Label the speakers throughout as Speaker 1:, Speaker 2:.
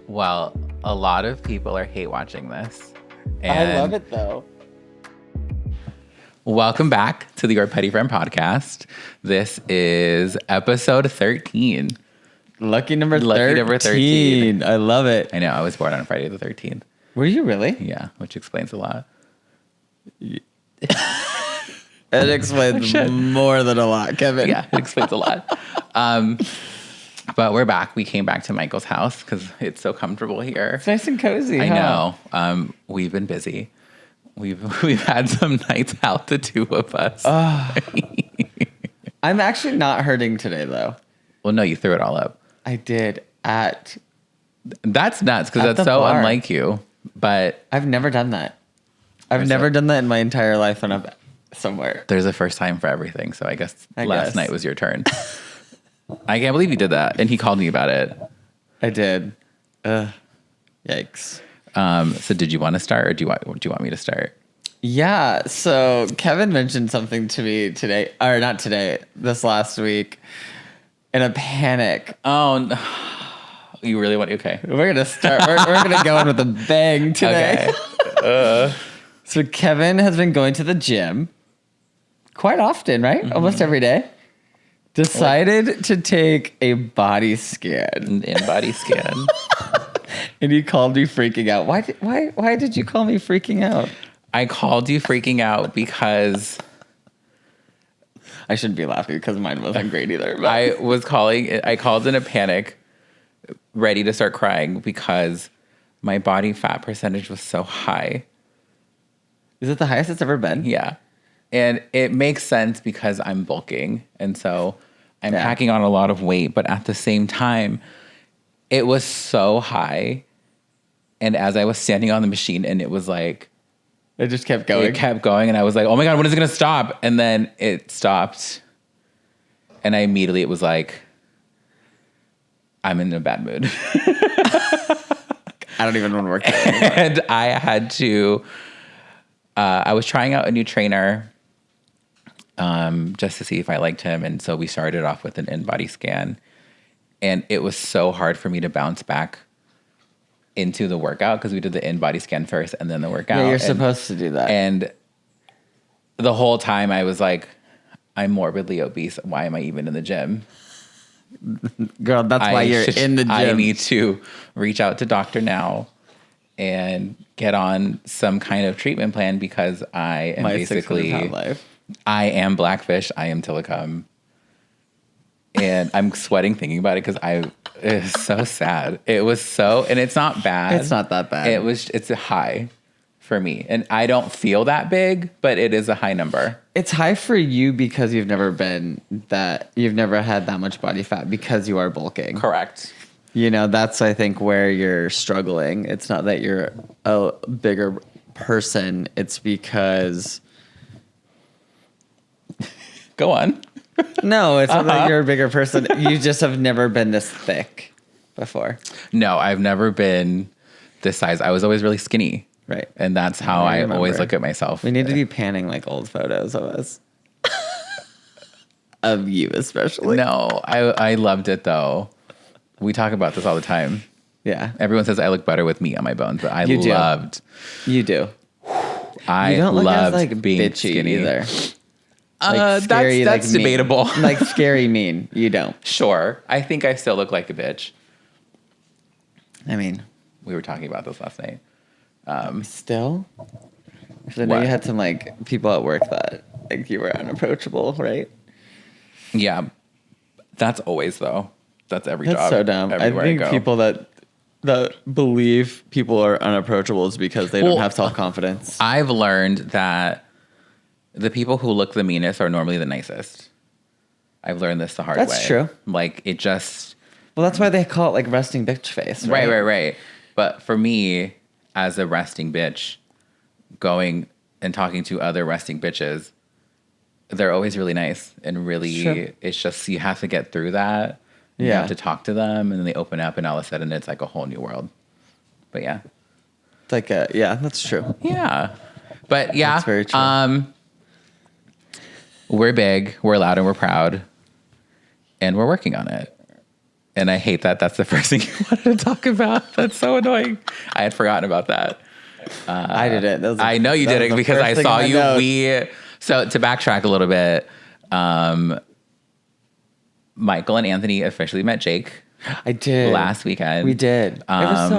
Speaker 1: Well, a lot of people are hate watching this.
Speaker 2: I love it though.
Speaker 1: Welcome back to the Your Petty Friend podcast. This is episode 13.
Speaker 2: Lucky number 13.
Speaker 1: Lucky number 13.
Speaker 2: I love it.
Speaker 1: I know, I was born on Friday the 13th.
Speaker 2: Were you really?
Speaker 1: Yeah, which explains a lot.
Speaker 2: It explains more than a lot, Kevin.
Speaker 1: Yeah, it explains a lot. But we're back. We came back to Michael's house because it's so comfortable here.
Speaker 2: It's nice and cozy.
Speaker 1: I know. We've been busy. We've had some nights out, the two of us.
Speaker 2: I'm actually not hurting today, though.
Speaker 1: Well, no, you threw it all up.
Speaker 2: I did at...
Speaker 1: That's nuts because
Speaker 2: At
Speaker 1: that's
Speaker 2: the
Speaker 1: so
Speaker 2: bar.
Speaker 1: unlike you. But
Speaker 2: I've never done that. I've never done that in my entire life when I'm somewhere.
Speaker 1: there's a first time for everything. So I guess
Speaker 2: I
Speaker 1: last
Speaker 2: guess.
Speaker 1: night was your turn. I can't believe you did that. And he called me about it.
Speaker 2: I did. Yikes.
Speaker 1: So did you want to start or do you want me to start?
Speaker 2: Yeah, so Kevin mentioned something to me today, or not today, this last week, in a panic.
Speaker 1: Oh, no. You really want... Okay.
Speaker 2: We're going to start, we're going to go in with a bang today.
Speaker 1: Okay.
Speaker 2: So Kevin has been going to the gym quite often, right?
Speaker 1: Mm-hmm.
Speaker 2: Almost every day. Decided to take a body scan.
Speaker 1: In body scan.
Speaker 2: And he called me freaking out. Why did you call me freaking out?
Speaker 1: I called you freaking out because
Speaker 2: I shouldn't be laughing because mine wasn't great either. But.
Speaker 1: I called in a panic, ready to start crying because my body fat percentage was so high.
Speaker 2: Is it the highest it's ever been?
Speaker 1: Yeah. And it makes sense because I'm bulking. And so I'm packing on a lot of weight. But at the same time, it was so high. And as I was standing on the machine and it was like...
Speaker 2: It just kept going.
Speaker 1: It kept going. And I was like, oh my God, when is it going to stop? And then it stopped. And it was like, I'm in a bad mood.
Speaker 2: I don't even want to work there anymore.
Speaker 1: And I had to... I was trying out a new trainer just to see if I liked him. And so we started off with an in-body scan. And it was so hard for me to bounce back into the workout because we did the in-body scan first and then the workout.
Speaker 2: Yeah, you're supposed to do that.
Speaker 1: And the whole time I was like, I'm morbidly obese. Why am I even in the gym?
Speaker 2: Girl, that's why you're in the gym.
Speaker 1: I need to reach out to Dr. Now and get on some kind of treatment plan because I am basically...
Speaker 2: 600-pound life.
Speaker 1: I am Blackfish. I am Tillicum. And I'm sweating thinking about it because it's so sad. It was so, and it's not bad.
Speaker 2: It's not that bad.
Speaker 1: It's a high for me. And I don't feel that big, but it is a high number.
Speaker 2: It's high for you because you've never had that much body fat because you are bulking.
Speaker 1: Correct.
Speaker 2: You know, that's, I think, where you're struggling. It's not that you're a bigger person. It's because...
Speaker 1: Go on.
Speaker 2: No, it's not that you're a bigger person. You just have never been this thick before.
Speaker 1: No, I've never been this size. I was always really skinny.
Speaker 2: Right.
Speaker 1: And that's how I always look at myself.
Speaker 2: We need to be panning like old photos of us. Of you especially.
Speaker 1: No, I loved it though. We talk about this all the time.
Speaker 2: Yeah.
Speaker 1: Everyone says I look better with meat on my bones, but I
Speaker 2: You do.
Speaker 1: loved.
Speaker 2: You do.
Speaker 1: I
Speaker 2: You don't look
Speaker 1: loved
Speaker 2: as like
Speaker 1: being
Speaker 2: bitchy
Speaker 1: skinny
Speaker 2: either. Like scary,
Speaker 1: that's
Speaker 2: like
Speaker 1: debatable.
Speaker 2: Mean. Like scary mean. You don't.
Speaker 1: Sure. I think I still look like a bitch.
Speaker 2: I mean,
Speaker 1: We were talking about this last night.
Speaker 2: still? Because I know
Speaker 1: What?
Speaker 2: you had some like people at work that like you were unapproachable, right?
Speaker 1: Yeah. That's always though. That's every
Speaker 2: That's
Speaker 1: job.
Speaker 2: so dumb. I
Speaker 1: Everywhere
Speaker 2: think
Speaker 1: go.
Speaker 2: people that believe people are unapproachable is because they don't
Speaker 1: Well,
Speaker 2: have self-confidence.
Speaker 1: I've learned that the people who look the meanest are normally the nicest. I've learned this the hard way.
Speaker 2: That's true.
Speaker 1: Like it just...
Speaker 2: Well, that's why they call it like resting bitch face, right?
Speaker 1: Right. But for me, as a resting bitch, going and talking to other resting bitches, they're always really nice and really,
Speaker 2: Sure.
Speaker 1: It's just, you have to get through that. You
Speaker 2: Yeah.
Speaker 1: have to talk to them and then they open up and all of a sudden it's like a whole new world. But yeah.
Speaker 2: It's like yeah, that's true.
Speaker 1: Yeah. But yeah.
Speaker 2: That's very true.
Speaker 1: We're big, we're loud and we're proud and we're working on it. And I hate that. That's the first thing you wanted to talk about. That's so annoying. I had forgotten about that.
Speaker 2: I did it.
Speaker 1: I know you did it because I saw you. So to backtrack a little bit, Michael and Anthony officially met Jake.
Speaker 2: I did.
Speaker 1: Last weekend.
Speaker 2: We did.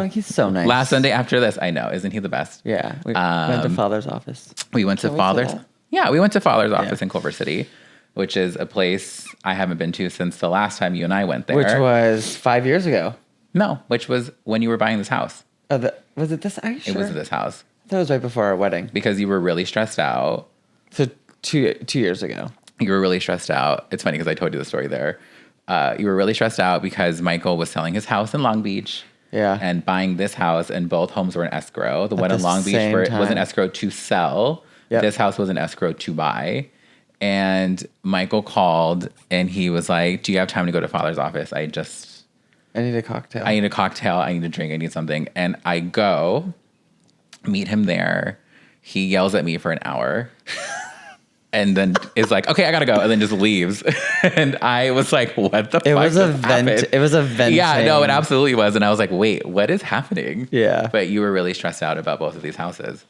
Speaker 2: He's so nice.
Speaker 1: Last Sunday after this. I know. Isn't he the best?
Speaker 2: Yeah. We went to Father's office.
Speaker 1: We went to Father's. Yeah, we went to Father's office in Culver City, which is a place I haven't been to since the last time you and I went there.
Speaker 2: Which was 5 years ago.
Speaker 1: No, which was when you were buying this house.
Speaker 2: Was it this? Are you sure?
Speaker 1: It was this house.
Speaker 2: That was right before our wedding.
Speaker 1: Because you were really stressed out.
Speaker 2: So 2 years ago.
Speaker 1: You were really stressed out. It's funny because I told you the story there. You were really stressed out because Michael was selling his house in Long Beach.
Speaker 2: Yeah.
Speaker 1: And buying this house, and both homes were in escrow. The one in Long Beach was in escrow to sell. Yep. This house was in escrow to buy. And Michael called and he was like, do you have time to go to Father's office? I
Speaker 2: need a cocktail.
Speaker 1: I need a drink. I need something. And I go meet him there. He yells at me for an hour. And then is like, okay, I gotta go, and then just leaves. And I was like, what the fuck? It was
Speaker 2: a vent.
Speaker 1: Yeah, no, it absolutely was. And I was like, wait, what is happening?
Speaker 2: Yeah.
Speaker 1: But you were really stressed out about both of these houses.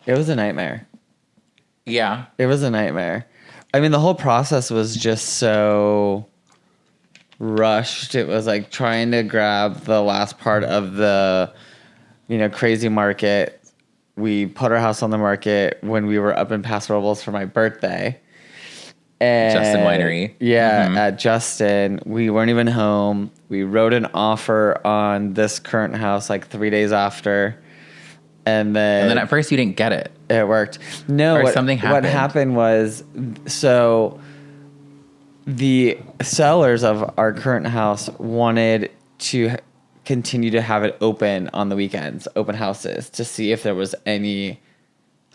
Speaker 2: It was a nightmare.
Speaker 1: Yeah.
Speaker 2: It was a nightmare. I mean, the whole process was just so rushed. It was like trying to grab the last part of the, crazy market. We put our house on the market when we were up in Paso Robles for my birthday. And
Speaker 1: Justin Winery.
Speaker 2: Yeah, at Justin. We weren't even home. We wrote an offer on this current house like 3 days after. And then
Speaker 1: at first you didn't get it.
Speaker 2: It worked. No,
Speaker 1: something happened.
Speaker 2: What happened was, so the sellers of our current house wanted to continue to have it open on the weekends, open houses, to see if there was any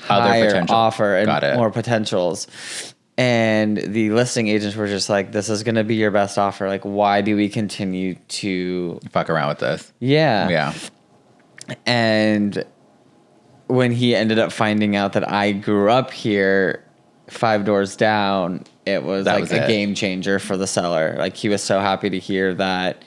Speaker 2: higher offer and more potentials. And the listing agents were just like, this is going to be your best offer. Like, why do we continue to
Speaker 1: fuck around with this?
Speaker 2: Yeah.
Speaker 1: Yeah.
Speaker 2: And when he ended up finding out that I grew up here 5 doors down, it was a game changer for the seller. Like, he was so happy to hear that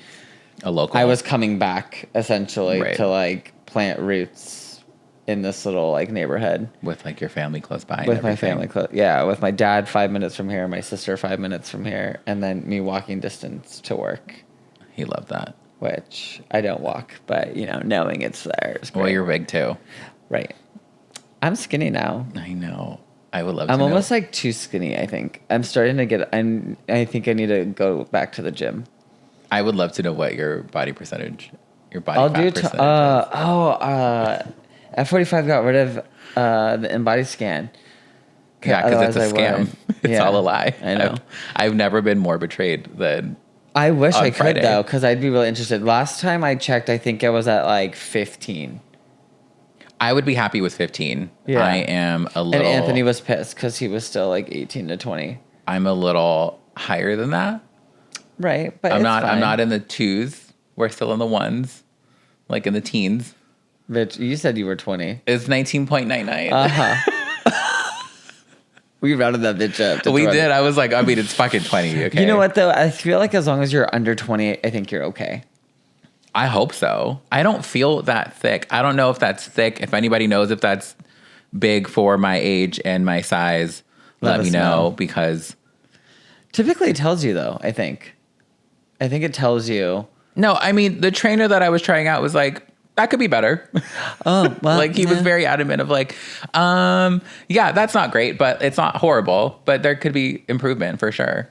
Speaker 2: I was coming back essentially to like plant roots in this little like neighborhood
Speaker 1: with like your family close by.
Speaker 2: With my family with my dad 5 minutes from here, my sister 5 minutes from here, and then me walking distance to work.
Speaker 1: He loved that.
Speaker 2: Which I don't walk, but knowing it's there is great.
Speaker 1: Well, you're big too.
Speaker 2: Right. I'm skinny now.
Speaker 1: I know. I would love to
Speaker 2: I'm
Speaker 1: know.
Speaker 2: almost like too skinny, I think. I'm starting to get I think I need to go back to the gym.
Speaker 1: I would love to know what your body percentage, fat percentage is.
Speaker 2: F45 got rid of the in-body scan.
Speaker 1: Yeah, because it's a scam. It's all a lie.
Speaker 2: I know.
Speaker 1: I've never been more betrayed than
Speaker 2: I wish I could,
Speaker 1: Friday.
Speaker 2: though, because I'd be really interested. Last time I checked, I think I was at like 15.
Speaker 1: I would be happy with 15.
Speaker 2: Yeah.
Speaker 1: I am a little...
Speaker 2: And Anthony was pissed because he was still like 18 to 20.
Speaker 1: I'm a little higher than that.
Speaker 2: Right, but
Speaker 1: I'm not in the 2s. We're still in the 1s, like in the teens.
Speaker 2: Bitch, you said you were 20.
Speaker 1: It's 19.99.
Speaker 2: We rounded that bitch up.
Speaker 1: We did. I was like, it's fucking 20. Okay.
Speaker 2: You know what though? I feel like as long as you're under 20, I think you're okay.
Speaker 1: I hope so. I don't feel that thick. I don't know if that's thick. If anybody knows if that's big for my age and my size, let me know because
Speaker 2: typically it tells you though, I think it tells you.
Speaker 1: No, the trainer that I was trying out was like, that could be better.
Speaker 2: Oh, well.
Speaker 1: Like he was very adamant of like, yeah, that's not great, but it's not horrible, but there could be improvement for sure.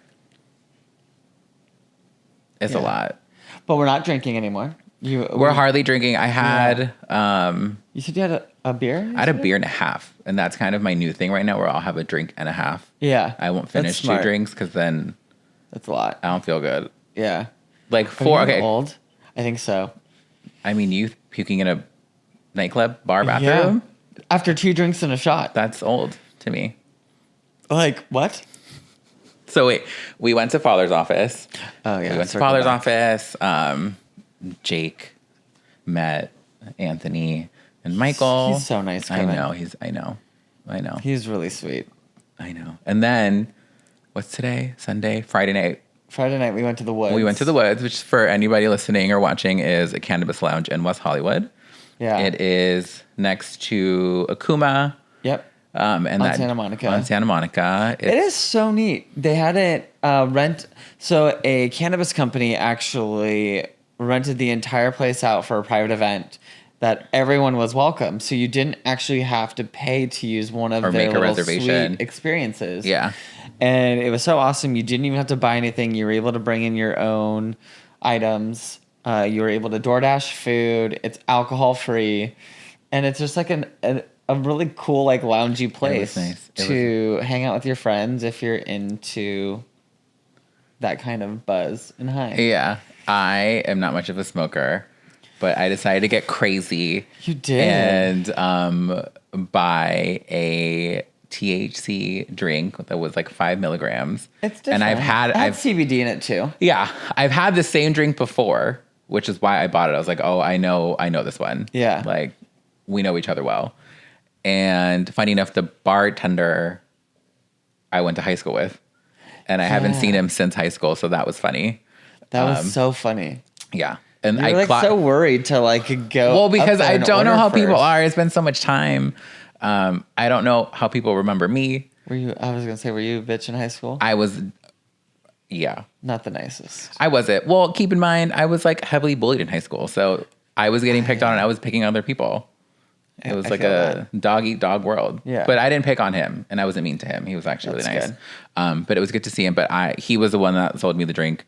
Speaker 1: It's a lot.
Speaker 2: But we're not drinking anymore.
Speaker 1: We're hardly drinking. I had...
Speaker 2: you said you had a beer?
Speaker 1: I had a beer and a half. And that's kind of my new thing right now where I'll have a drink and a half.
Speaker 2: Yeah.
Speaker 1: I won't finish 2 drinks because then...
Speaker 2: That's a lot.
Speaker 1: I don't feel good.
Speaker 2: Yeah.
Speaker 1: Like 4...
Speaker 2: Are you old? I think so.
Speaker 1: You puking in a nightclub bar bathroom?
Speaker 2: Yeah. After 2 drinks and a shot.
Speaker 1: That's old to me.
Speaker 2: Like, what?
Speaker 1: So wait, we went to Father's office.
Speaker 2: Oh, yeah.
Speaker 1: We went to Father's office. Jake met Anthony and Michael.
Speaker 2: He's so nice, Kevin.
Speaker 1: I know.
Speaker 2: He's really sweet.
Speaker 1: I know. And then, what's today? Sunday? Friday night.
Speaker 2: Friday night we went to the woods.
Speaker 1: We went to the woods, which for anybody listening or watching is a cannabis lounge in West Hollywood.
Speaker 2: Yeah.
Speaker 1: It is next to Akuma.
Speaker 2: Yep.
Speaker 1: And
Speaker 2: on Santa Monica.
Speaker 1: On Santa Monica.
Speaker 2: It is so neat. They had it so a cannabis company actually rented the entire place out for a private event that everyone was welcome. So you didn't actually have to pay to use one of
Speaker 1: or
Speaker 2: their
Speaker 1: make a
Speaker 2: little
Speaker 1: reservation
Speaker 2: sweet experiences.
Speaker 1: Yeah.
Speaker 2: And it was so awesome. You didn't even have to buy anything. You were able to bring in your own items. You were able to DoorDash food. It's alcohol free. And it's just like a really cool, like loungy place to hang out with your friends if you're into that kind of buzz and high.
Speaker 1: Yeah. I am not much of a smoker, but I decided to get crazy.
Speaker 2: You did.
Speaker 1: And buy a THC drink that was like 5 milligrams.
Speaker 2: It's different.
Speaker 1: And I've had
Speaker 2: CBD in it too.
Speaker 1: Yeah. I've had the same drink before, which is why I bought it. I was like, oh, I know this one.
Speaker 2: Yeah.
Speaker 1: Like, we know each other well. And funny enough, the bartender I went to high school with, and I haven't seen him since high school, so that was funny.
Speaker 2: That was so funny.
Speaker 1: Yeah. And
Speaker 2: you were so worried to like go.
Speaker 1: Well, because I don't know how people are. It's been so much time. I don't know how people remember me.
Speaker 2: I was gonna say, were you a bitch in high school?
Speaker 1: I was. Yeah.
Speaker 2: Not the nicest.
Speaker 1: I wasn't. Well, keep in mind, I was like heavily bullied in high school, so I was getting picked on, and I was picking on other people. It was like a dog-eat-dog world.
Speaker 2: Yeah.
Speaker 1: But I didn't pick on him, and I wasn't mean to him. He was actually really nice. But it was good to see him. But he was the one that sold me the drink.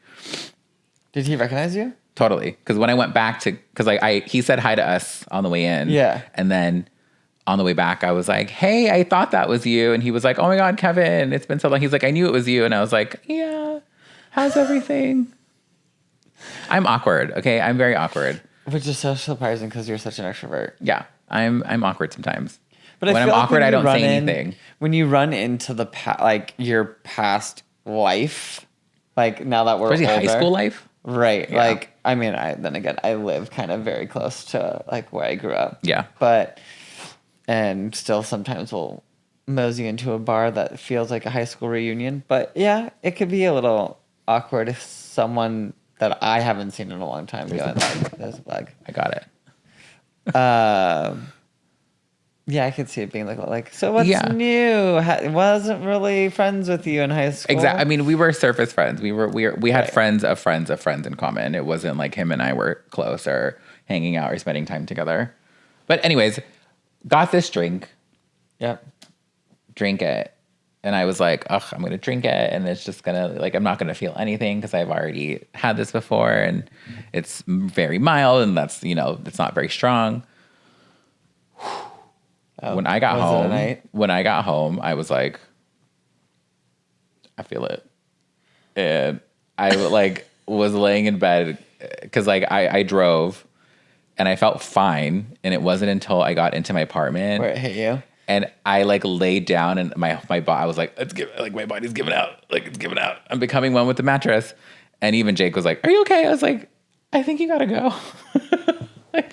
Speaker 2: Did he recognize you?
Speaker 1: Totally. Because when I went back because he said hi to us on the way in.
Speaker 2: Yeah.
Speaker 1: And then on the way back, I was like, hey, I thought that was you. And he was like, oh my God, Kevin, it's been so long. He's like, I knew it was you. And I was like, yeah, how's everything? I'm awkward. Okay. I'm very awkward.
Speaker 2: Which is so surprising because you're such an extrovert.
Speaker 1: Yeah. I'm awkward sometimes.
Speaker 2: But
Speaker 1: when I'm awkward, I don't say anything.
Speaker 2: When you run into your past life, like now that we're
Speaker 1: especially
Speaker 2: older,
Speaker 1: high school life,
Speaker 2: right?
Speaker 1: Yeah.
Speaker 2: Like, I mean, then again, I live kind of very close to like where I grew up.
Speaker 1: Yeah,
Speaker 2: and still sometimes we'll mosey into a bar that feels like a high school reunion. But yeah, it could be a little awkward if someone that I haven't seen in a long time goes like, "There's a bug."
Speaker 1: I got it.
Speaker 2: Yeah, I could see it being like so what's new? Wasn't really friends with you in high school.
Speaker 1: Exactly. I mean, we were surface friends. We had friends of friends of friends in common. It wasn't like him and I were close or hanging out or spending time together. But anyways, got this drink.
Speaker 2: Yep.
Speaker 1: Drink it. And I was like, ugh, I'm going to drink it. And it's just going to, like, I'm not going to feel anything because I've already had this before. And it's very mild. And that's, it's not very strong. When I got home, I was like, I feel it. And I was laying in bed because I drove and I felt fine. And it wasn't until I got into my apartment
Speaker 2: where it hit you.
Speaker 1: And I laid down and my body, I was like, my body's giving out. Like, it's giving out. I'm becoming one with the mattress. And even Jake was like, are you okay? I was like, I think you gotta go.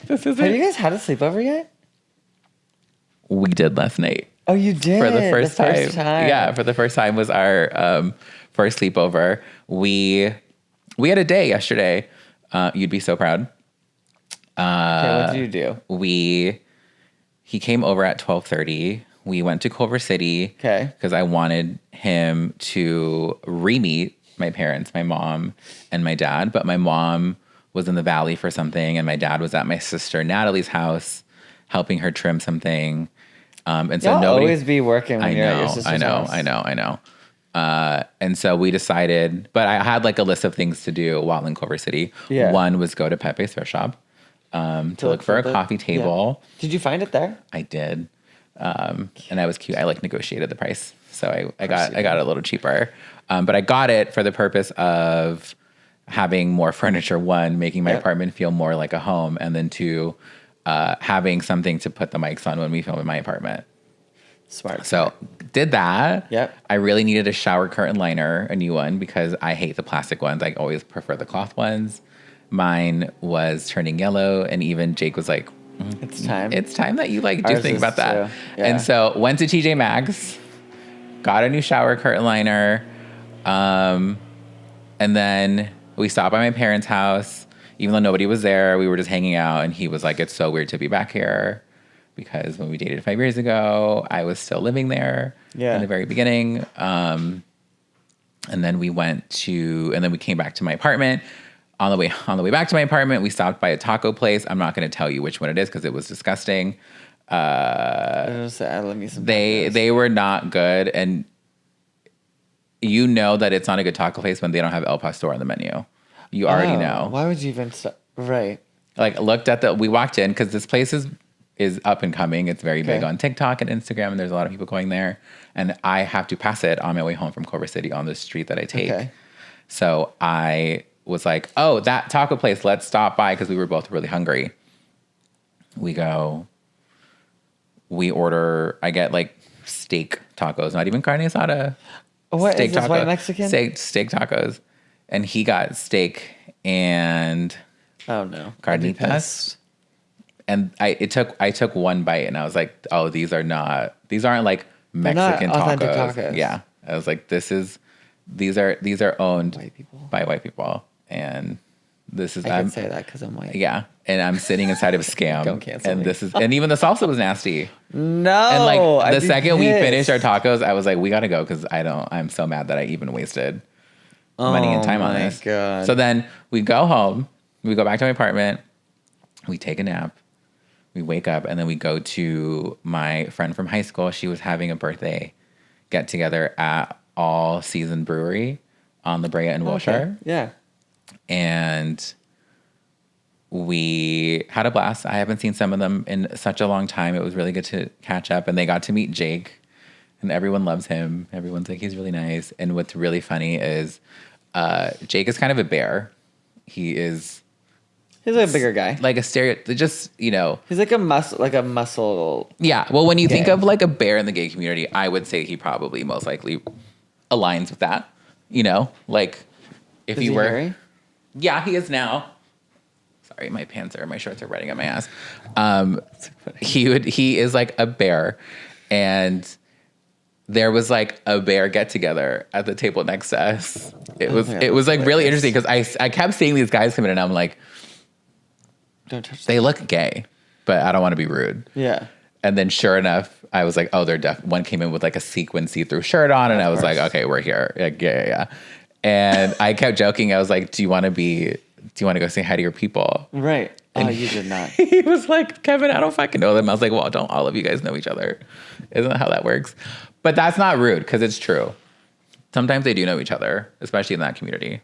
Speaker 1: This isn't.
Speaker 2: Have you guys had a sleepover yet?
Speaker 1: We did last night.
Speaker 2: Oh, you did?
Speaker 1: For the first time. Yeah, for the first time was our first sleepover. We had a day yesterday. You'd be so proud.
Speaker 2: Okay, what did you do?
Speaker 1: He came over at 12:30. We went to Culver City.
Speaker 2: Okay.
Speaker 1: Because I wanted him to re-meet my parents, my mom and my dad. But my mom was in the valley for something, and my dad was at my sister Natalie's house helping her trim something. And so
Speaker 2: Y'all always be working when you're at your sister's house.
Speaker 1: I know. And so we decided, but I had a list of things to do while in Culver City.
Speaker 2: Yeah.
Speaker 1: One was go to Pepe's thrift shop to look for a coffee table.
Speaker 2: Yeah. Did you find it there?
Speaker 1: I did. And I was cute. I negotiated the price. So I got it a little cheaper. But I got it for the purpose of having more furniture. One, making my apartment feel more like a home. And then two, having something to put the mics on when we film in my apartment.
Speaker 2: Smart.
Speaker 1: So did that.
Speaker 2: Yep.
Speaker 1: I really needed a shower curtain liner, a new one, because I hate the plastic ones. I always prefer the cloth ones. Mine was turning yellow, and even Jake was like,
Speaker 2: it's time.
Speaker 1: It's time that you do think about that.
Speaker 2: Yeah.
Speaker 1: And so went to TJ Maxx, got a new shower curtain liner, and And then we stopped by my parents' house. Even though nobody was there, we were just hanging out. And he was like, it's so weird to be back here. Because when we dated 5 years ago, I was still living there in the very beginning. And then we then we came back to my apartment. On the way back to my apartment, we stopped by a taco place. I'm not going to tell you which one it is because it was disgusting.
Speaker 2: Let me some
Speaker 1: they were not good, and you know that it's not a good taco place when they don't have El Pastor on the menu. You already know.
Speaker 2: Why would you even right?
Speaker 1: Like we walked in because this place is up and coming. It's very big on TikTok and Instagram, and there's a lot of people going there. And I have to pass it on my way home from Culver City on the street that I take. Okay. So I was like, oh, that taco place, let's stop by because we were both really hungry. We go, we order, I get like steak tacos, not even carne asada.
Speaker 2: What
Speaker 1: steak
Speaker 2: is this,
Speaker 1: tacos,
Speaker 2: white Mexican?
Speaker 1: Steak tacos. And he got steak and carnitas. And I took one bite and I was like, oh, these aren't like Mexican tacos. Yeah. I was like, these are owned by white people. And this is,
Speaker 2: I can say that because I'm white.
Speaker 1: Yeah. And I'm sitting inside of a scam.
Speaker 2: Don't cancel me.
Speaker 1: And even the salsa was nasty.
Speaker 2: No.
Speaker 1: And like the second we finished our tacos, I was like, we got to go because I'm so mad that I even wasted money and time on this.
Speaker 2: God.
Speaker 1: So then we go home, we go back to my apartment, we take a nap, we wake up, and then we go to my friend from high school. She was having a birthday get together at All Season Brewery on La Brea and Wilshire.
Speaker 2: Okay. Yeah.
Speaker 1: And we had a blast. I haven't seen some of them in such a long time. It was really good to catch up. And they got to meet Jake. And everyone loves him. Everyone's like, he's really nice. And what's really funny is Jake is kind of a bear. He's
Speaker 2: like a bigger guy.
Speaker 1: Like a just, you know.
Speaker 2: He's like a muscle.
Speaker 1: Yeah. Well, when you think of like a bear in the gay community, I would say he probably most likely aligns with that. You know, like if
Speaker 2: Is
Speaker 1: you
Speaker 2: he
Speaker 1: were.
Speaker 2: hairy?
Speaker 1: Yeah, he is now. Sorry, my shorts are wetting on my ass. He is like a bear, and there was like a bear get together at the table next to us. It was like really interesting because I kept seeing these guys come in, and I'm like,
Speaker 2: don't touch.
Speaker 1: They look gay, but I don't want to be rude.
Speaker 2: Yeah.
Speaker 1: And then sure enough, I was like, oh, one came in with like a sequin see-through shirt on, and I was like, okay, we're here. Like, yeah. And I kept joking. I was like, do you want to go say hi to your people?
Speaker 2: Right.
Speaker 1: And
Speaker 2: you did not.
Speaker 1: He was like, Kevin, I don't fucking know them. I was like, well, don't all of you guys know each other? Isn't that how that works? But that's not rude because it's true. Sometimes they do know each other, especially in that community.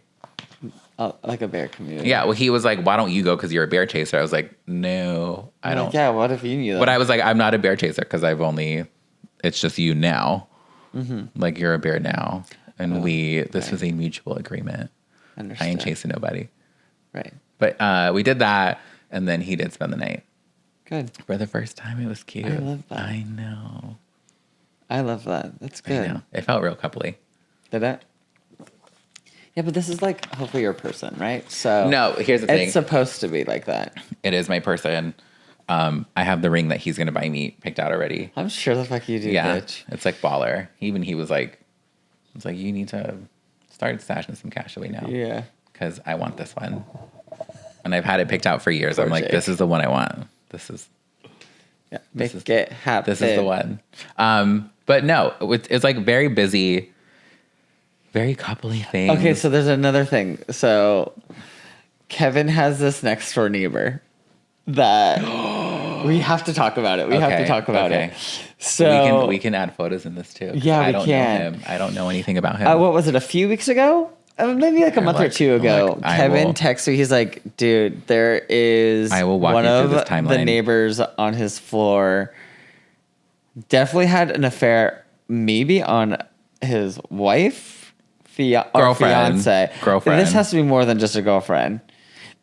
Speaker 2: Like a bear community.
Speaker 1: Yeah. Well, he was like, why don't you go because you're a bear chaser? I was like, no, I don't.
Speaker 2: Like, yeah, what if you knew that?
Speaker 1: But I was like, I'm not a bear chaser because it's just you now.
Speaker 2: Mm-hmm.
Speaker 1: Like you're a bear now. And this was a mutual agreement.
Speaker 2: Understood.
Speaker 1: I ain't chasing nobody.
Speaker 2: Right.
Speaker 1: But we did that, and then he did spend the night.
Speaker 2: Good.
Speaker 1: For the first time, it was cute.
Speaker 2: I love that.
Speaker 1: I know.
Speaker 2: I love that. That's good.
Speaker 1: I know. It felt real coupley.
Speaker 2: Did it? Yeah, but this is like hopefully your person, right? So
Speaker 1: no, here's the thing.
Speaker 2: It's supposed to be like that.
Speaker 1: It is my person. I have the ring that he's gonna buy me picked out already.
Speaker 2: I'm sure the fuck you do, bitch.
Speaker 1: It's like baller. He was like, you need to start stashing some cash away now.
Speaker 2: Yeah.
Speaker 1: Because I want this one. And I've had it picked out for years.
Speaker 2: Poor
Speaker 1: I'm like,
Speaker 2: Jake.
Speaker 1: This is the one I want. This is
Speaker 2: it happen.
Speaker 1: This is the one. But no, it's like very busy, very coupley thing.
Speaker 2: Okay, so there's another thing. So Kevin has this next door neighbor that we have to talk about it. We have to talk about it. So
Speaker 1: we can add photos in this too.
Speaker 2: Yeah,
Speaker 1: I
Speaker 2: we
Speaker 1: don't
Speaker 2: can.
Speaker 1: know him. I don't know anything about him.
Speaker 2: What was it? A few weeks ago? Maybe like a month or two ago. Kevin texted me. He's like, "Dude, there is one of the neighbors on his floor. Definitely had an affair, maybe on his wife, or fiance.
Speaker 1: Girlfriend.
Speaker 2: This has to be more than just a girlfriend."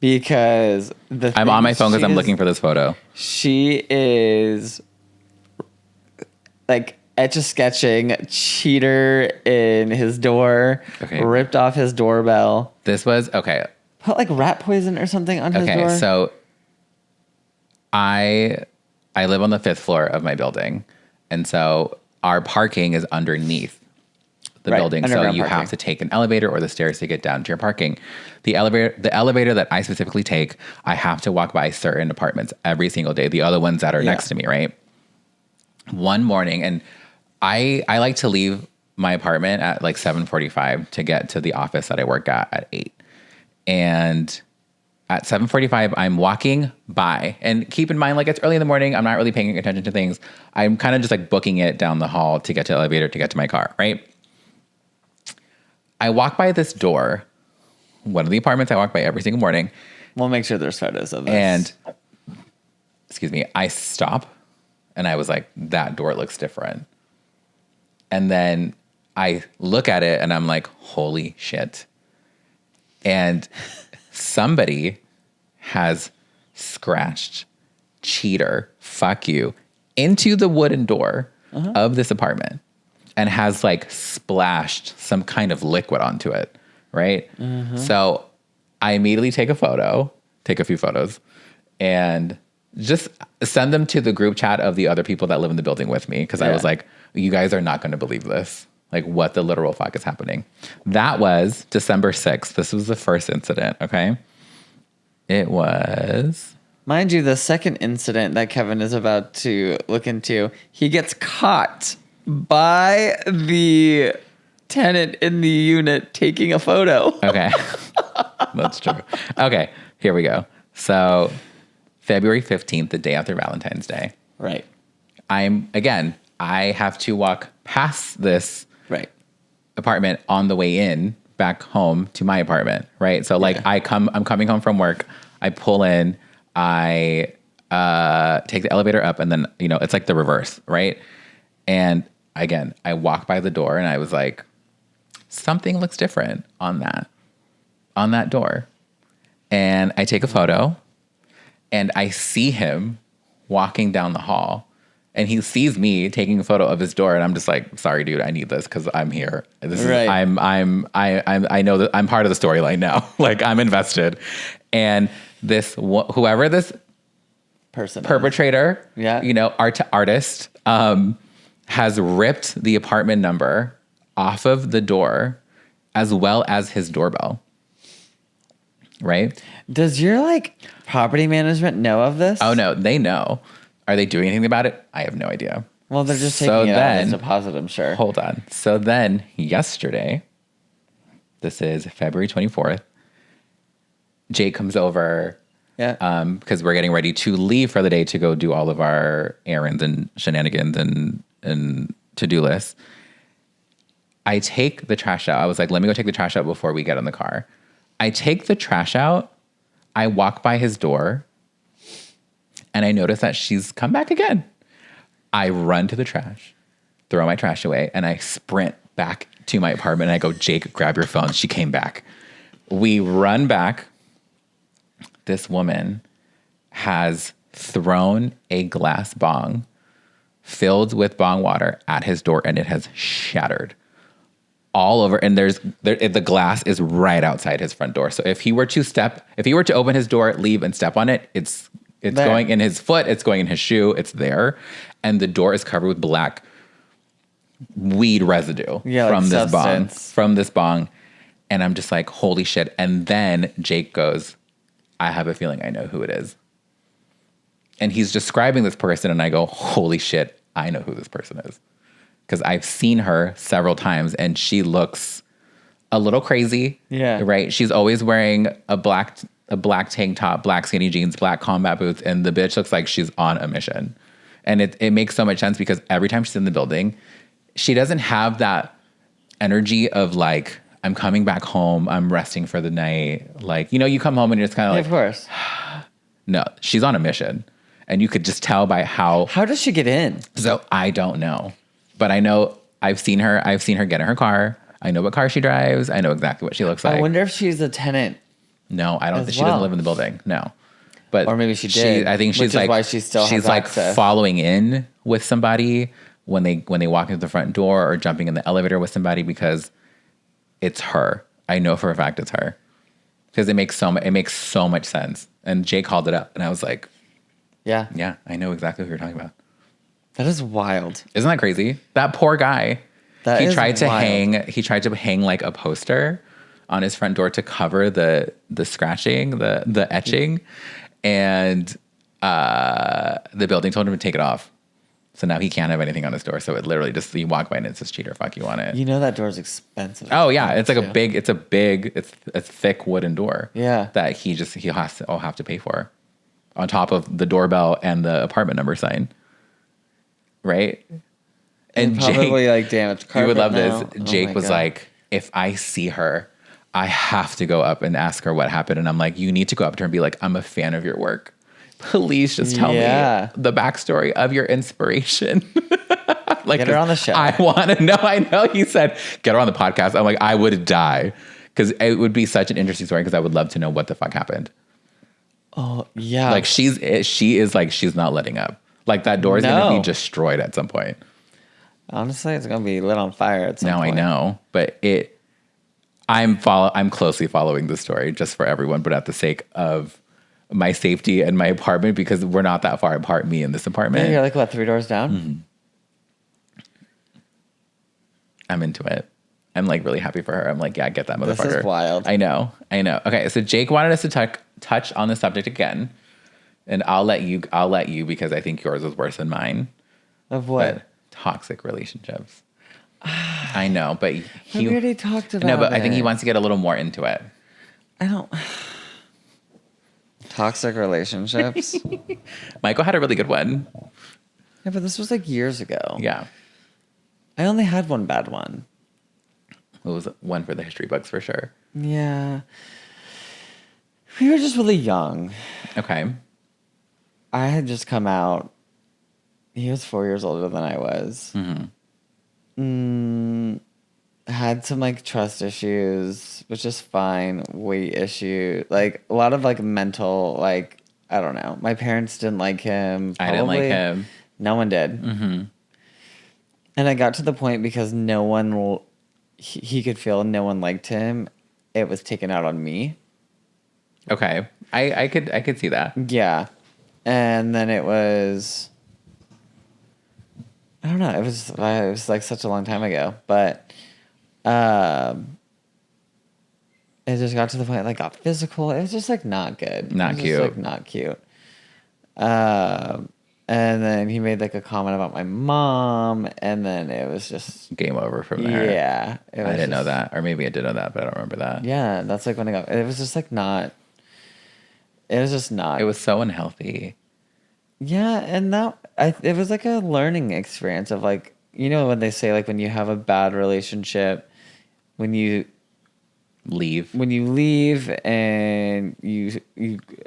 Speaker 2: Because
Speaker 1: I'm on my phone because I'm looking for this photo.
Speaker 2: She is like etch-a-sketching cheater in his door. Okay. Ripped off his doorbell.
Speaker 1: This was okay.
Speaker 2: Put like rat poison or something on his door.
Speaker 1: Okay, so I live on the 5th floor of my building, and so our parking is underneath the
Speaker 2: Right,
Speaker 1: building. So
Speaker 2: underground
Speaker 1: you
Speaker 2: parking.
Speaker 1: have to take an elevator or the stairs to get down to your parking. The elevator that I specifically take, I have to walk by certain apartments every single day. The other ones that are next to me, right? One morning, and I like to leave my apartment at like 7:45 to get to the office that I work at 8. And at 7:45, I'm walking by, and keep in mind, like, it's early in the morning. I'm not really paying attention to things. I'm kind of just like booking it down the hall to get to the elevator to get to my car, right? I walk by this door, one of the apartments I walk by every single morning.
Speaker 2: We'll make sure there's photos of this.
Speaker 1: And, excuse me, I stop and I was like, that door looks different. And then I look at it and I'm like, holy shit. And somebody has scratched cheater, fuck you, into the wooden door of this apartment and has like splashed some kind of liquid onto it, right? So I immediately take a few photos, and just send them to the group chat of the other people that live in the building with me, because I was like, you guys are not going to believe this. Like, what the literal fuck is happening? That was December 6th. This was the first incident, okay? It was...
Speaker 2: Mind you, the second incident that Kevin is about to look into, he gets caught by the tenant in the unit taking a photo.
Speaker 1: Okay. That's true. Okay, here we go. So, February 15th, the day after Valentine's Day.
Speaker 2: Right.
Speaker 1: I have to walk past this
Speaker 2: Right.
Speaker 1: apartment on the way in back home to my apartment, right? So like I'm coming home from work, I pull in, I take the elevator up, and then, you know, it's like the reverse, right? And again, I walk by the door and I was like, something looks different on that door. And I take a photo and I see him walking down the hall. And he sees me taking a photo of his door, and I'm just like, "Sorry, dude, I need this because I'm here. This is
Speaker 2: Right.
Speaker 1: I know that I'm part of the storyline now. Like, I'm invested." And whoever this
Speaker 2: Person.
Speaker 1: perpetrator,
Speaker 2: Yeah.
Speaker 1: you know, artist, has ripped the apartment number off of the door, as well as his doorbell. Right?
Speaker 2: Does your like property management know of this?
Speaker 1: Oh no, they know. Are they doing anything about it? I have no idea.
Speaker 2: Well, they're just
Speaker 1: So
Speaker 2: taking it out
Speaker 1: then-
Speaker 2: as a deposit, I'm sure.
Speaker 1: Hold on. So then yesterday, this is February 24th, Jake comes over
Speaker 2: Yeah.
Speaker 1: because we're getting ready to leave for the day to go do all of our errands and shenanigans and to-do lists. I take the trash out. I was like, let me go take the trash out before we get in the car. I take the trash out. I walk by his door, and I notice that she's come back again. I run to the trash, throw my trash away, and I sprint back to my apartment. And I go, Jake, grab your phone. She came back. We run back. This woman has thrown a glass bong filled with bong water at his door, and it has shattered all over. And the glass is right outside his front door. So if he were to open his door, leave, and step on it, it's there. Going in his foot, it's going in his shoe, it's there. And the door is covered with black weed residue from this bong. And I'm just like, holy shit. And then Jake goes, I have a feeling I know who it is. And he's describing this person, and I go, holy shit, I know who this person is. Because I've seen her several times, and she looks a little crazy.
Speaker 2: Yeah.
Speaker 1: Right? She's always wearing a black tank top, black skinny jeans, black combat boots, and the bitch looks like she's on a mission. And it makes so much sense because every time she's in the building, she doesn't have that energy of like, I'm coming back home, I'm resting for the night. Like, you know, you come home and you're just kind of like,
Speaker 2: of course.
Speaker 1: No, she's on a mission. And you could just tell by how.
Speaker 2: How does she get in?
Speaker 1: So I don't know. But I know I've seen her get in her car. I know what car she drives. I know exactly what she looks like.
Speaker 2: I wonder if she's a tenant.
Speaker 1: No, I don't.
Speaker 2: As
Speaker 1: She doesn't
Speaker 2: well.
Speaker 1: live in the building. No, but
Speaker 2: Or maybe she did,
Speaker 1: I think
Speaker 2: which
Speaker 1: she's
Speaker 2: is
Speaker 1: like
Speaker 2: why she still
Speaker 1: she's
Speaker 2: has
Speaker 1: like
Speaker 2: access.
Speaker 1: following in with somebody when they walk into the front door, or jumping in the elevator with somebody, because it's her. I know for a fact it's her, because it makes so much sense. And Jay called it up, and I was like,
Speaker 2: Yeah.
Speaker 1: I know exactly who you're talking about.
Speaker 2: That is wild.
Speaker 1: Isn't that crazy? That poor guy.
Speaker 2: That
Speaker 1: he
Speaker 2: is
Speaker 1: tried to
Speaker 2: wild.
Speaker 1: hang like a poster on his front door to cover the scratching, the etching, and the building told him to take it off. So now he can't have anything on his door. So it literally just, you walk by and it says cheater fuck you on it.
Speaker 2: You know that door's expensive.
Speaker 1: Oh yeah, it's like it's a thick wooden door.
Speaker 2: Yeah.
Speaker 1: That he'll have to pay for, on top of the doorbell and the apartment number sign. Right. And
Speaker 2: probably
Speaker 1: Jake,
Speaker 2: like damaged carpet.
Speaker 1: you would love
Speaker 2: now.
Speaker 1: this.
Speaker 2: Oh
Speaker 1: Jake
Speaker 2: my
Speaker 1: was
Speaker 2: God.
Speaker 1: like, if I see her, I have to go up and ask her what happened. And I'm like, you need to go up to her and be like, I'm a fan of your work. Please just tell me the backstory of your inspiration. Like,
Speaker 2: get her on the show.
Speaker 1: I want to know. I know he said, get her on the podcast. I'm like, I would die. Because it would be such an interesting story, because I would love to know what the fuck happened.
Speaker 2: Oh, yeah.
Speaker 1: Like, she is like, she's not letting up. Like, that door is going to be destroyed at some point.
Speaker 2: Honestly, it's going to be lit on fire at some point.
Speaker 1: Now I know. But I'm closely following the story just for everyone, but at the sake of my safety and my apartment, because we're not that far apart, me and this apartment.
Speaker 2: Yeah, you're like, what, 3 doors down?
Speaker 1: Mm-hmm. I'm into it. I'm like really happy for her. I'm like, yeah, get that motherfucker.
Speaker 2: This is wild.
Speaker 1: I know. Okay, so Jake wanted us to touch on the subject again, and I'll let you because I think yours was worse than mine.
Speaker 2: Of what?
Speaker 1: But toxic relationships. I know, but
Speaker 2: we already talked about it.
Speaker 1: No, but I think he wants to get a little more into it.
Speaker 2: I don't. Toxic relationships.
Speaker 1: Michael had a really good one.
Speaker 2: Yeah, but this was like years ago.
Speaker 1: Yeah.
Speaker 2: I only had one bad one.
Speaker 1: It was one for the history books for sure.
Speaker 2: Yeah. We were just really young.
Speaker 1: Okay.
Speaker 2: I had just come out. He was 4 years older than I was. Had some like trust issues, which is fine. Weight issue, like a lot of like mental, like I don't know. My parents didn't like him.
Speaker 1: I didn't like him.
Speaker 2: No one did. And I got to the point because no one he could feel no one liked him. It was taken out on me.
Speaker 1: Okay, I could see that.
Speaker 2: Yeah, and then it was. I don't know. It was like such a long time ago, but it just got to the point it like got physical. It was just like not good.
Speaker 1: Not cute.
Speaker 2: Just, like, not cute. And then he made like a comment about my mom, and then it was just
Speaker 1: Game over from there.
Speaker 2: Yeah,
Speaker 1: I didn't know that, or maybe I did know that, but I don't remember that.
Speaker 2: Yeah, that's like when I got. It was just like not. It was just not.
Speaker 1: It was so unhealthy.
Speaker 2: Yeah, and it was like a learning experience of like, you know, when they say like when you have a bad relationship, when you leave and you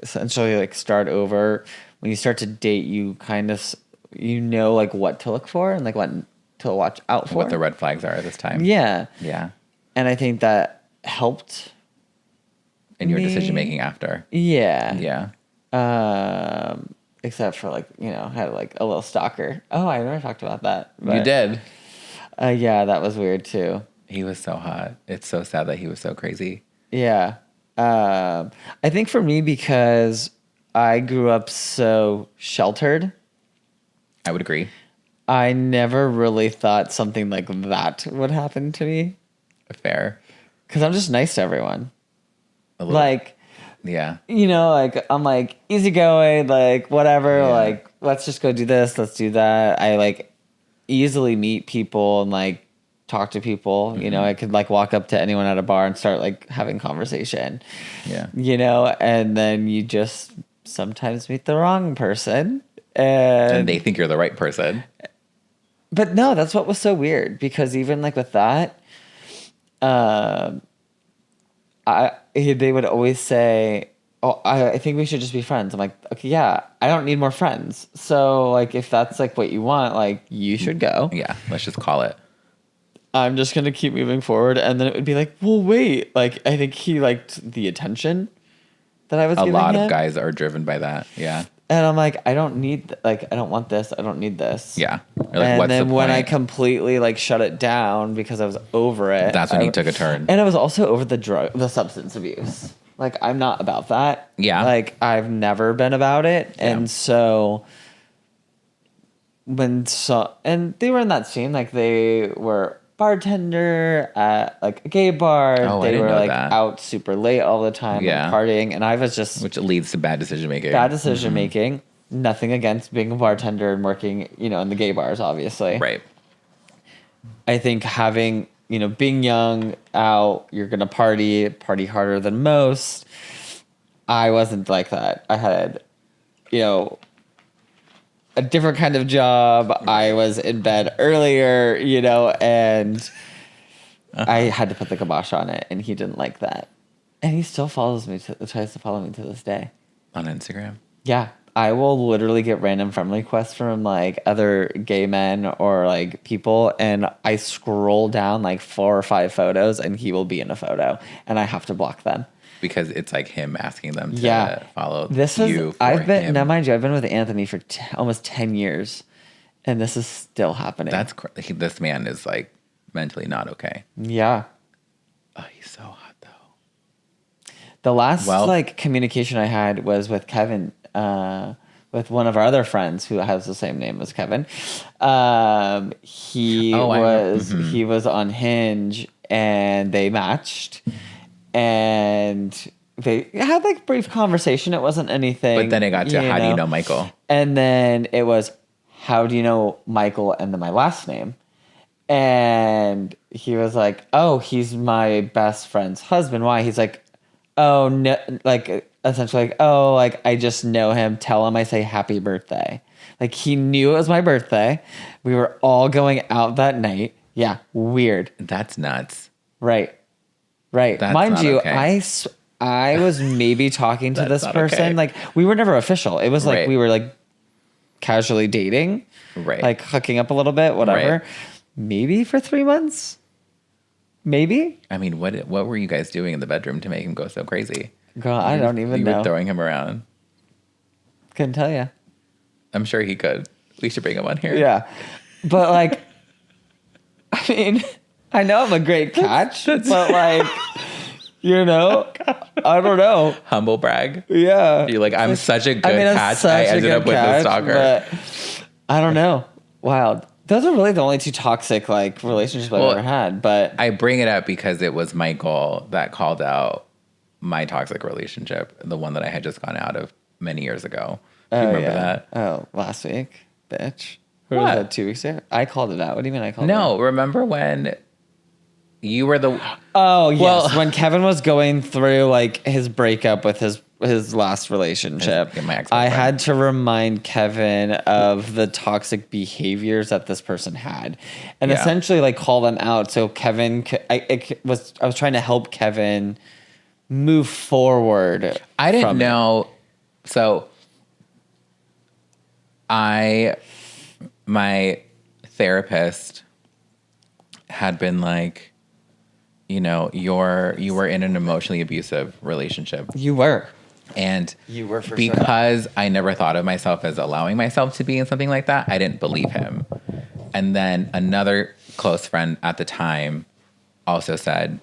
Speaker 2: essentially like start over, when you start to date, you kind of know like what to look for and like what to watch out for,
Speaker 1: What the red flags are at this time.
Speaker 2: Yeah,
Speaker 1: and
Speaker 2: I think that helped
Speaker 1: in your decision making after.
Speaker 2: Yeah. Except for like, you know, had like a little stalker. Oh, I never talked about that.
Speaker 1: But you did.
Speaker 2: Yeah, that was weird too.
Speaker 1: He was so hot. It's so sad that he was so crazy.
Speaker 2: Yeah. I think for me, because I grew up so sheltered.
Speaker 1: I would agree.
Speaker 2: I never really thought something like that would happen to me.
Speaker 1: Fair.
Speaker 2: Because I'm just nice to everyone.
Speaker 1: Like,
Speaker 2: you know, like I'm like easygoing, like whatever, like let's just go do this, let's do that. I like easily meet people and like talk to people. You know, I could like walk up to anyone at a bar and start like having conversation. Yeah. You know, and then you just sometimes meet the wrong person and
Speaker 1: they think you're the right person.
Speaker 2: But no, that's what was so weird, because even like with that, they would always say, "Oh, I think we should just be friends." I'm like, "Okay, yeah, I don't need more friends. So like, if that's like what you want, like you should go."
Speaker 1: Yeah, let's just call it.
Speaker 2: I'm just gonna keep moving forward, and then it would be like, "Well, wait." Like, I think he liked the attention that I was giving him. A lot of
Speaker 1: guys are driven by that. Yeah.
Speaker 2: And I'm like, I don't need, like, I don't want this. I don't need this.
Speaker 1: Yeah.
Speaker 2: Like, and then when I completely like shut it down because I was over it,
Speaker 1: that's when he took a turn.
Speaker 2: And I was also over the substance abuse. Like, I'm not about that.
Speaker 1: Yeah.
Speaker 2: Like, I've never been about it. Yeah. And so and they were in that scene, like they were bartender at like a gay bar.
Speaker 1: Oh, I
Speaker 2: They
Speaker 1: didn't
Speaker 2: were
Speaker 1: know
Speaker 2: like
Speaker 1: that.
Speaker 2: out super late all the time,
Speaker 1: Yeah.
Speaker 2: like partying, and I was just
Speaker 1: Which leads to bad decision making.
Speaker 2: bad decision making. Nothing against being a bartender and working, in the gay bars, obviously.
Speaker 1: Right.
Speaker 2: I think having, being young, out, you're gonna party harder than most. I wasn't like that. I had, a different kind of job. I was in bed earlier, and I had to put the kibosh on it, and he didn't like that. And he still tries to follow me to this day.
Speaker 1: On Instagram.
Speaker 2: Yeah. I will literally get random friend requests from like other gay men or like people, and I scroll down like 4 or 5 photos, and he will be in a photo, and I have to block them.
Speaker 1: Because it's like him asking them to follow you.
Speaker 2: Now mind you, I've been with Anthony for almost 10 years, and this is still happening.
Speaker 1: This man is like mentally not okay.
Speaker 2: Yeah.
Speaker 1: Oh, he's so hot though.
Speaker 2: The last communication I had was with Kevin, with one of our other friends who has the same name as Kevin. He was on Hinge, and they matched. And they had like a brief conversation. It wasn't anything.
Speaker 1: But then it got to how do you know Michael?
Speaker 2: And then it was, how do you know Michael and then my last name? And he was like, oh, he's my best friend's husband. Why? He's like, oh, no, like essentially like, oh, like I just know him. Tell him I say happy birthday. Like he knew it was my birthday. We were all going out that night. Yeah, weird.
Speaker 1: That's nuts.
Speaker 2: Right.
Speaker 1: That's
Speaker 2: Mind you,
Speaker 1: okay.
Speaker 2: I was maybe talking to this person.
Speaker 1: Okay.
Speaker 2: Like we were never official. It was like
Speaker 1: Right.
Speaker 2: we were like casually dating,
Speaker 1: Right.
Speaker 2: like hooking up a little bit, whatever.
Speaker 1: Right.
Speaker 2: Maybe for 3 months. Maybe.
Speaker 1: I mean, what were you guys doing in the bedroom to make him go so crazy?
Speaker 2: Girl, I don't even
Speaker 1: You
Speaker 2: know.
Speaker 1: were throwing him around.
Speaker 2: Couldn't tell you.
Speaker 1: I'm sure he could. We should bring him on here.
Speaker 2: Yeah, but like, I mean, I know I'm a great catch, but like, I don't know.
Speaker 1: Humble brag.
Speaker 2: Yeah.
Speaker 1: You're like, I'm such a good catch.
Speaker 2: such
Speaker 1: I
Speaker 2: a
Speaker 1: ended
Speaker 2: good
Speaker 1: up with this stalker.
Speaker 2: But I don't know. Wild. Those are really the only 2 toxic like relationships I've ever had. But
Speaker 1: I bring it up because it was Michael that called out my toxic relationship, the one that I had just gone out of many years ago. Do you remember that?
Speaker 2: Oh, last week, bitch. Or
Speaker 1: What?
Speaker 2: was that 2 weeks ago? I called it out. What do you mean I called it out?
Speaker 1: No, remember when you were the...
Speaker 2: Oh, yes.
Speaker 1: Well-
Speaker 2: when Kevin was going through like his breakup with his last relationship,
Speaker 1: My ex-boyfriend.
Speaker 2: I had to remind Kevin of the toxic behaviors that this person had, and
Speaker 1: Yeah.
Speaker 2: essentially like call them out. So Kevin, I was trying to help Kevin move forward.
Speaker 1: I didn't
Speaker 2: from it.
Speaker 1: know. So my therapist had been like, you were in an emotionally abusive relationship.
Speaker 2: You were.
Speaker 1: And
Speaker 2: You were for sure.
Speaker 1: because I never thought of myself as allowing myself to be in something like that, I didn't believe him. And then another close friend at the time also said,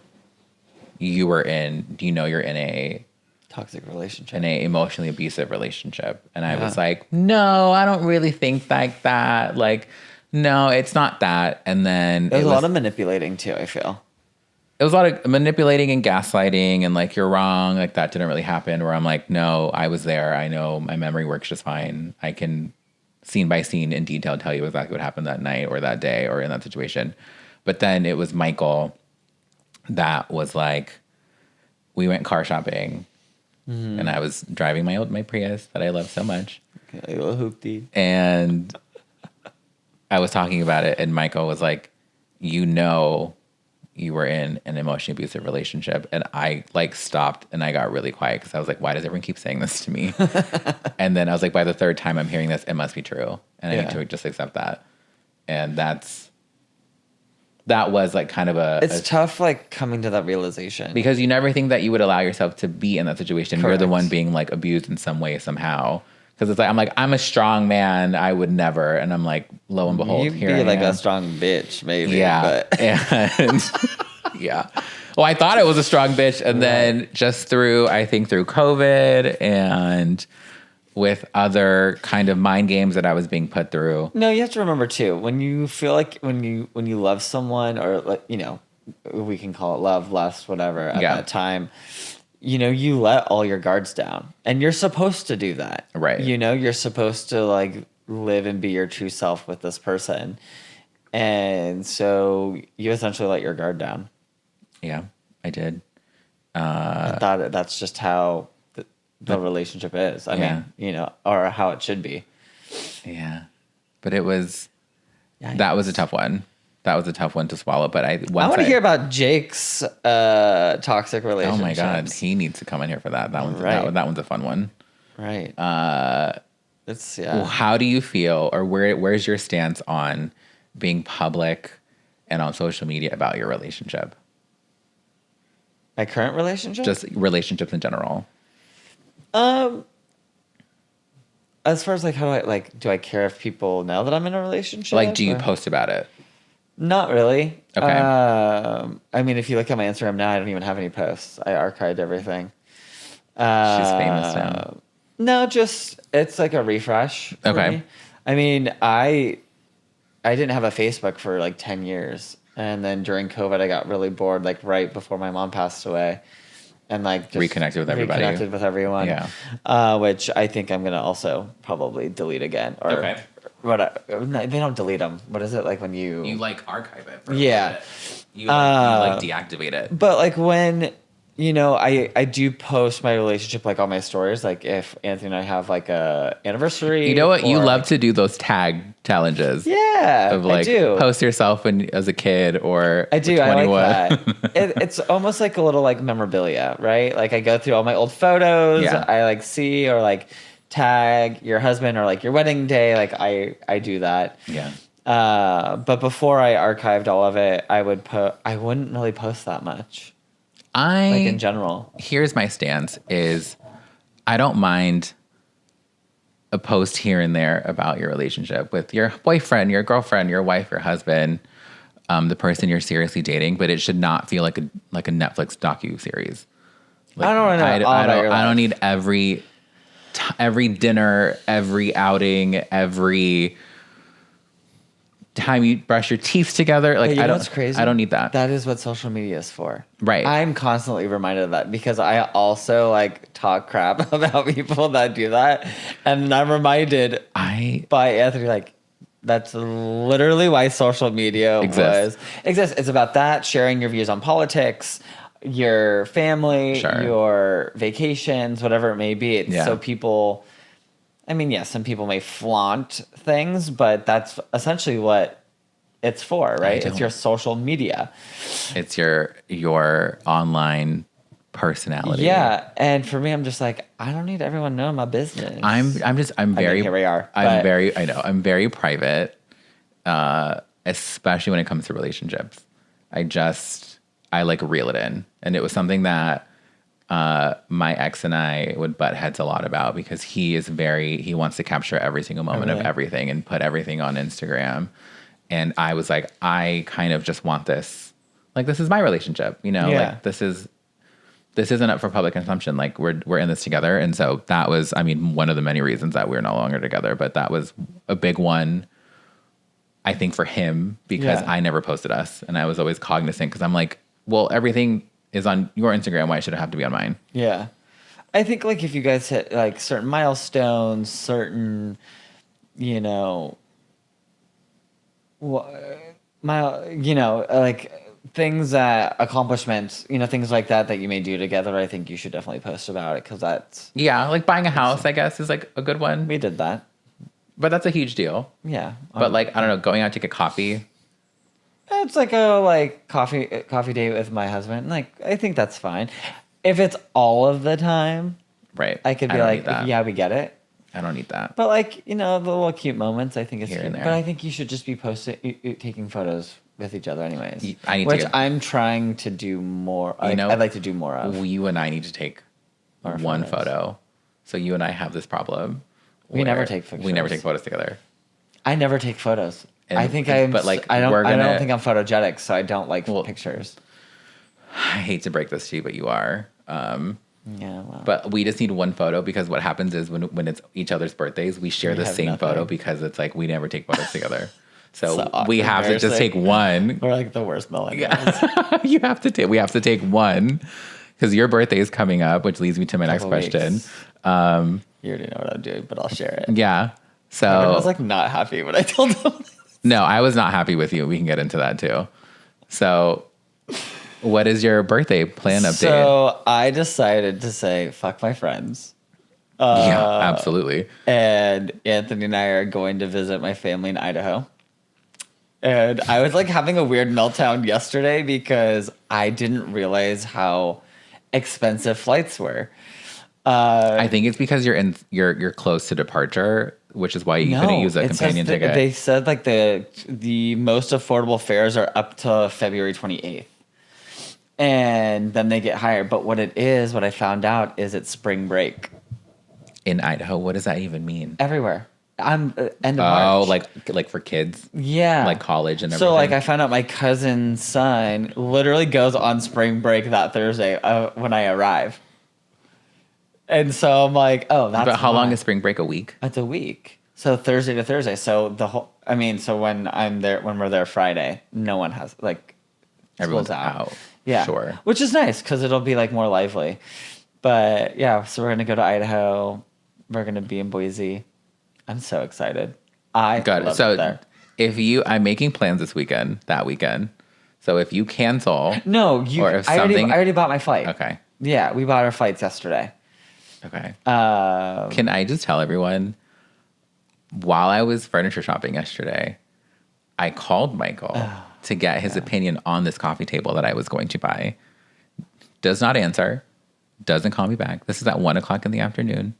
Speaker 1: you're in a
Speaker 2: Toxic relationship.
Speaker 1: in a emotionally abusive relationship. And I was like, no, I don't really think like that. Like, no, it's not that. And then
Speaker 2: There's a lot of manipulating too, I feel.
Speaker 1: it was a lot of manipulating and gaslighting and like, you're wrong. Like that didn't really happen, where I'm like, no, I was there. I know my memory works just fine. I can scene by scene in detail tell you exactly what happened that night or that day or in that situation. But then it was Michael that was like, we went car shopping and I was driving my Prius that I love so much.
Speaker 2: Okay, a little hoopty.
Speaker 1: And I was talking about it, and Michael was like, you were in an emotionally abusive relationship. And I like stopped and I got really quiet because I was like, why does everyone keep saying this to me? And then I was like, by the 3rd time I'm hearing this, it must be true. And I need to just accept that. And that was like kind of
Speaker 2: It's tough, like coming to that realization.
Speaker 1: because you never think that you would allow yourself to be in that situation.
Speaker 2: Correct.
Speaker 1: You're the one being like abused in some way, somehow. Because it's like, I'm a strong man. I would never. And I'm like, lo and behold,
Speaker 2: You'd
Speaker 1: here
Speaker 2: be
Speaker 1: I
Speaker 2: like
Speaker 1: am.
Speaker 2: a strong bitch, maybe.
Speaker 1: Yeah.
Speaker 2: But
Speaker 1: And yeah. Well, I thought it was a strong bitch. And then just through COVID and with other kind of mind games that I was being put through.
Speaker 2: No, you have to remember too, when you feel like when you love someone, or like, you know, we can call it love, lust, whatever at that time, you know, you let all your guards down, and you're supposed to do that.
Speaker 1: Right.
Speaker 2: You know, you're supposed to like live and be your true self with this person. And so you essentially let your guard down.
Speaker 1: Yeah, I did.
Speaker 2: I thought that's just how the relationship is. I mean, you know, or how it should be.
Speaker 1: Yeah. But it was, that was a tough one. That was a tough one to swallow. But I
Speaker 2: want to hear about Jake's toxic relationship.
Speaker 1: Oh my God. He needs to come in here for that. That one's, that one's a fun one.
Speaker 2: Right. It's,
Speaker 1: Well, how do you feel, or where's your stance on being public and on social media about your relationship?
Speaker 2: My current relationship?
Speaker 1: Just relationships in general.
Speaker 2: As far as like, how do I care if people know that I'm in a relationship?
Speaker 1: Like, do you post about it?
Speaker 2: Not really.
Speaker 1: Okay.
Speaker 2: I mean, if you look at my Instagram now, I don't even have any posts. I archived everything.
Speaker 1: She's famous now.
Speaker 2: No, just, it's like a refresh for me. I mean, I didn't have a Facebook for like 10 years. And then during COVID, I got really bored, like right before my mom passed away. And like just
Speaker 1: reconnected with everybody.
Speaker 2: Reconnected with everyone.
Speaker 1: Yeah.
Speaker 2: Which I think I'm going to also probably delete again. Or what? They don't delete them. What is it like when you
Speaker 1: like archive it?
Speaker 2: For
Speaker 1: you like deactivate it.
Speaker 2: But like when, you know, I do post my relationship like on my stories. Like if Anthony and I have like a anniversary.
Speaker 1: You know what? You love to do those tag challenges.
Speaker 2: Yeah,
Speaker 1: of like,
Speaker 2: I do.
Speaker 1: Post yourself as a kid or
Speaker 2: I do. 21. I like that. It's almost like a little like memorabilia, right? Like I go through all my old photos.
Speaker 1: Yeah.
Speaker 2: I like see or like tag your husband or like your wedding day. Like I do that.
Speaker 1: Yeah.
Speaker 2: But before I archived all of it, I wouldn't really post that much. Like in general.
Speaker 1: Here's my stance is I don't mind a post here and there about your relationship with your boyfriend, your girlfriend, your wife, your husband, the person you're seriously dating, but it should not feel like a Netflix docu-series. Like,
Speaker 2: I don't know.
Speaker 1: I don't need every dinner, every outing, every time you brush your teeth together. Like,
Speaker 2: I don't. What's crazy?
Speaker 1: I don't need that.
Speaker 2: That is what social media is for.
Speaker 1: Right.
Speaker 2: I'm constantly reminded of that because I also like talk crap about people that do that, and I'm reminded by Anthony like that's literally why social media exists. It's about that, sharing your views on politics, your family, your vacations, whatever it may be. It's so people. I mean, yes, some people may flaunt things, but that's essentially what it's for, right? It's your social media. It's
Speaker 1: your online personality.
Speaker 2: Yeah, and for me, I'm just like, I don't need everyone knowing my business.
Speaker 1: I'm very.
Speaker 2: Here we are.
Speaker 1: I'm very private, especially when it comes to relationships. I like reel it in, and it was something that my ex and I would butt heads a lot about because he wants to capture every single moment of everything and put everything on Instagram. And I was like, I kind of just want this. Like, this is my relationship, you know, like this isn't up for public consumption. Like we're in this together. And so that was, I mean, one of the many reasons that we're no longer together, but that was a big one, I think, for him because I never posted us. And I was always cognizant because I'm like, well, everything is on your Instagram. Why should it have to be on mine? Yeah.
Speaker 2: I think like if you guys hit like certain milestones, certain, you know, like things accomplishments, you know, things like that you may do together. I think you should definitely post about it because that's
Speaker 1: like buying a house. I guess is like a good one.
Speaker 2: We did that,
Speaker 1: but that's a huge deal.
Speaker 2: Yeah,
Speaker 1: but like I don't know, going out to get coffee.
Speaker 2: It's like a coffee date with my husband. Like I think that's fine. If it's all of the time,
Speaker 1: right?
Speaker 2: I could be like, yeah, we get it.
Speaker 1: I don't need that.
Speaker 2: But like, you know, the little cute moments, I think it's
Speaker 1: here and there.
Speaker 2: But I think you should just be taking photos with each other anyways. I'm trying to do more. I'd like to do more of.
Speaker 1: You and I need to take one photo. So you and I have this problem.
Speaker 2: We never take pictures.
Speaker 1: We never take photos together.
Speaker 2: I never take photos. I think I don't think I'm photogenic, so I don't like pictures.
Speaker 1: I hate to break this to you, but you are.
Speaker 2: Yeah, wow.
Speaker 1: But we just need one photo because what happens is when it's each other's birthdays, we share the
Speaker 2: have
Speaker 1: same
Speaker 2: nothing.
Speaker 1: photo because it's like we never take photos together. So
Speaker 2: So
Speaker 1: we have to just take one.
Speaker 2: We're like the worst millennials.
Speaker 1: Yeah. We have to take one because your birthday is coming up, which leads me to my next question.
Speaker 2: You already know what I'm doing, but I'll share it.
Speaker 1: Yeah. So
Speaker 2: I was like not happy when I told them.
Speaker 1: no, I was not happy with you. We can get into that too. So what is your birthday plan update?
Speaker 2: So I decided to say, fuck my friends.
Speaker 1: Yeah, absolutely.
Speaker 2: And Anthony and I are going to visit my family in Idaho. And I was like having a weird meltdown yesterday because I didn't realize how expensive flights were.
Speaker 1: I think it's because you're close to departure, which is why you couldn't use a companion ticket.
Speaker 2: They said like the most affordable fares are up to February 28th. And then they get higher. But what I found out is it's spring break.
Speaker 1: In Idaho, what does that even mean?
Speaker 2: Everywhere. I'm end of March.
Speaker 1: Oh, like for kids?
Speaker 2: Yeah.
Speaker 1: Like college and everything?
Speaker 2: So like I found out my cousin's son literally goes on spring break that Thursday when I arrive. And so I'm like, oh, that's
Speaker 1: But how long is spring break? A week?
Speaker 2: It's a week. So Thursday to Thursday. So so when we're there Friday, no one has like
Speaker 1: Everyone's
Speaker 2: school's
Speaker 1: out.
Speaker 2: Yeah.
Speaker 1: Sure.
Speaker 2: Which is nice because it'll be like more lively. But yeah, so we're gonna go to Idaho. We're gonna be in Boise. I'm so excited.
Speaker 1: Got it. So
Speaker 2: it there.
Speaker 1: I'm making plans that weekend. So if you cancel,
Speaker 2: No, I already bought my flight.
Speaker 1: Okay.
Speaker 2: Yeah, we bought our flights yesterday.
Speaker 1: Okay. Can I just tell everyone, while I was furniture shopping yesterday, I called Michael to get his opinion on this coffee table that I was going to buy. Does not answer. Doesn't call me back. This is at 1:00 in the afternoon.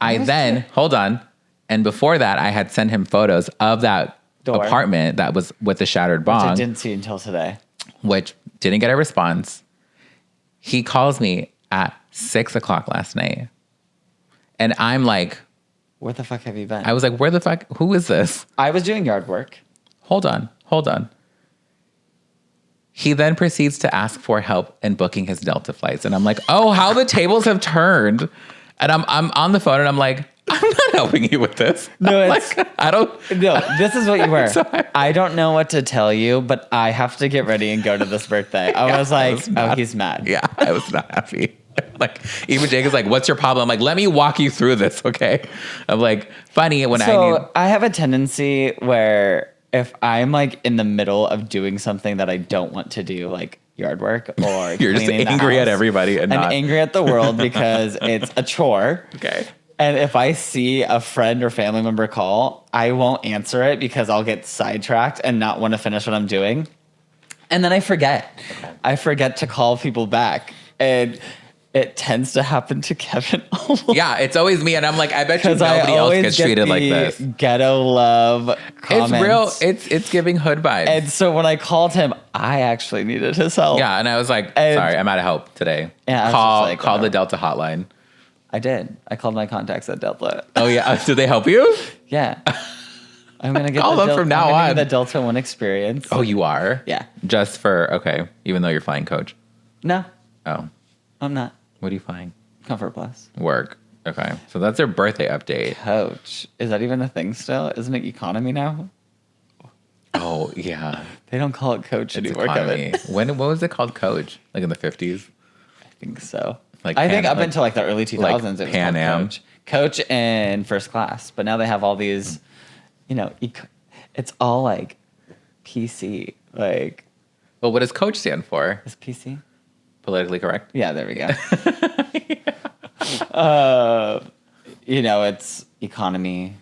Speaker 1: Hold on. And before that, I had sent him photos of that apartment that was with the shattered bong.
Speaker 2: Which I didn't see until today.
Speaker 1: Which didn't get a response. He calls me at 6:00 last night. And I'm like,
Speaker 2: where the fuck have you been?
Speaker 1: I was like, where the fuck? Who is this?
Speaker 2: I was doing yard work.
Speaker 1: Hold on. He then proceeds to ask for help in booking his Delta flights. And I'm like, oh, how the tables have turned. And I'm on the phone and I'm like, I'm not helping you with this.
Speaker 2: No,
Speaker 1: I don't.
Speaker 2: No, this is what you were. I don't know what to tell you, but I have to get ready and go to this birthday. I was like, he's mad.
Speaker 1: Yeah, I was not happy. Like, even Jake is like, what's your problem? I'm like, let me walk you through this, okay? I'm like, funny when
Speaker 2: I have a tendency where if I'm like in the middle of doing something that I don't want to do, like yard work or
Speaker 1: you're just angry at everybody and
Speaker 2: I'm angry at the world because it's a chore.
Speaker 1: Okay.
Speaker 2: And if I see a friend or family member call, I won't answer it because I'll get sidetracked and not want to finish what I'm doing. And then I forget. Okay. I forget to call people back. And it tends to happen to Kevin.
Speaker 1: Yeah, it's always me. And I'm like, I bet you nobody else gets treated like this.
Speaker 2: Ghetto love comments.
Speaker 1: It's real. It's giving hood vibes.
Speaker 2: And so when I called him, I actually needed his help.
Speaker 1: Yeah, and I was like, sorry, I'm out of help today.
Speaker 2: Yeah,
Speaker 1: call the Delta hotline.
Speaker 2: I did. I called my contacts at Delta.
Speaker 1: Oh, yeah. Did they help you?
Speaker 2: Yeah. I'm going to get
Speaker 1: call them from now on.
Speaker 2: The Delta One experience.
Speaker 1: Oh, you are?
Speaker 2: Yeah.
Speaker 1: Just for, okay, even though you're flying coach?
Speaker 2: No.
Speaker 1: Oh.
Speaker 2: I'm not.
Speaker 1: What are you flying?
Speaker 2: Comfort Plus.
Speaker 1: Work. Okay. So that's their birthday update.
Speaker 2: Coach. Is that even a thing still? Isn't it economy now?
Speaker 1: Oh, yeah.
Speaker 2: They don't call it coach
Speaker 1: it's
Speaker 2: anymore,
Speaker 1: economy. What was it called, coach? Like in the 50s?
Speaker 2: I think so.
Speaker 1: Like
Speaker 2: I think up until like the early 2000s,
Speaker 1: like
Speaker 2: it was
Speaker 1: Pan
Speaker 2: called
Speaker 1: Am.
Speaker 2: Coach and first class. But now they have all these, it's all like PC. Like,
Speaker 1: well, what does coach stand for?
Speaker 2: is PC?
Speaker 1: Politically correct?
Speaker 2: Yeah, there we go. It's economy,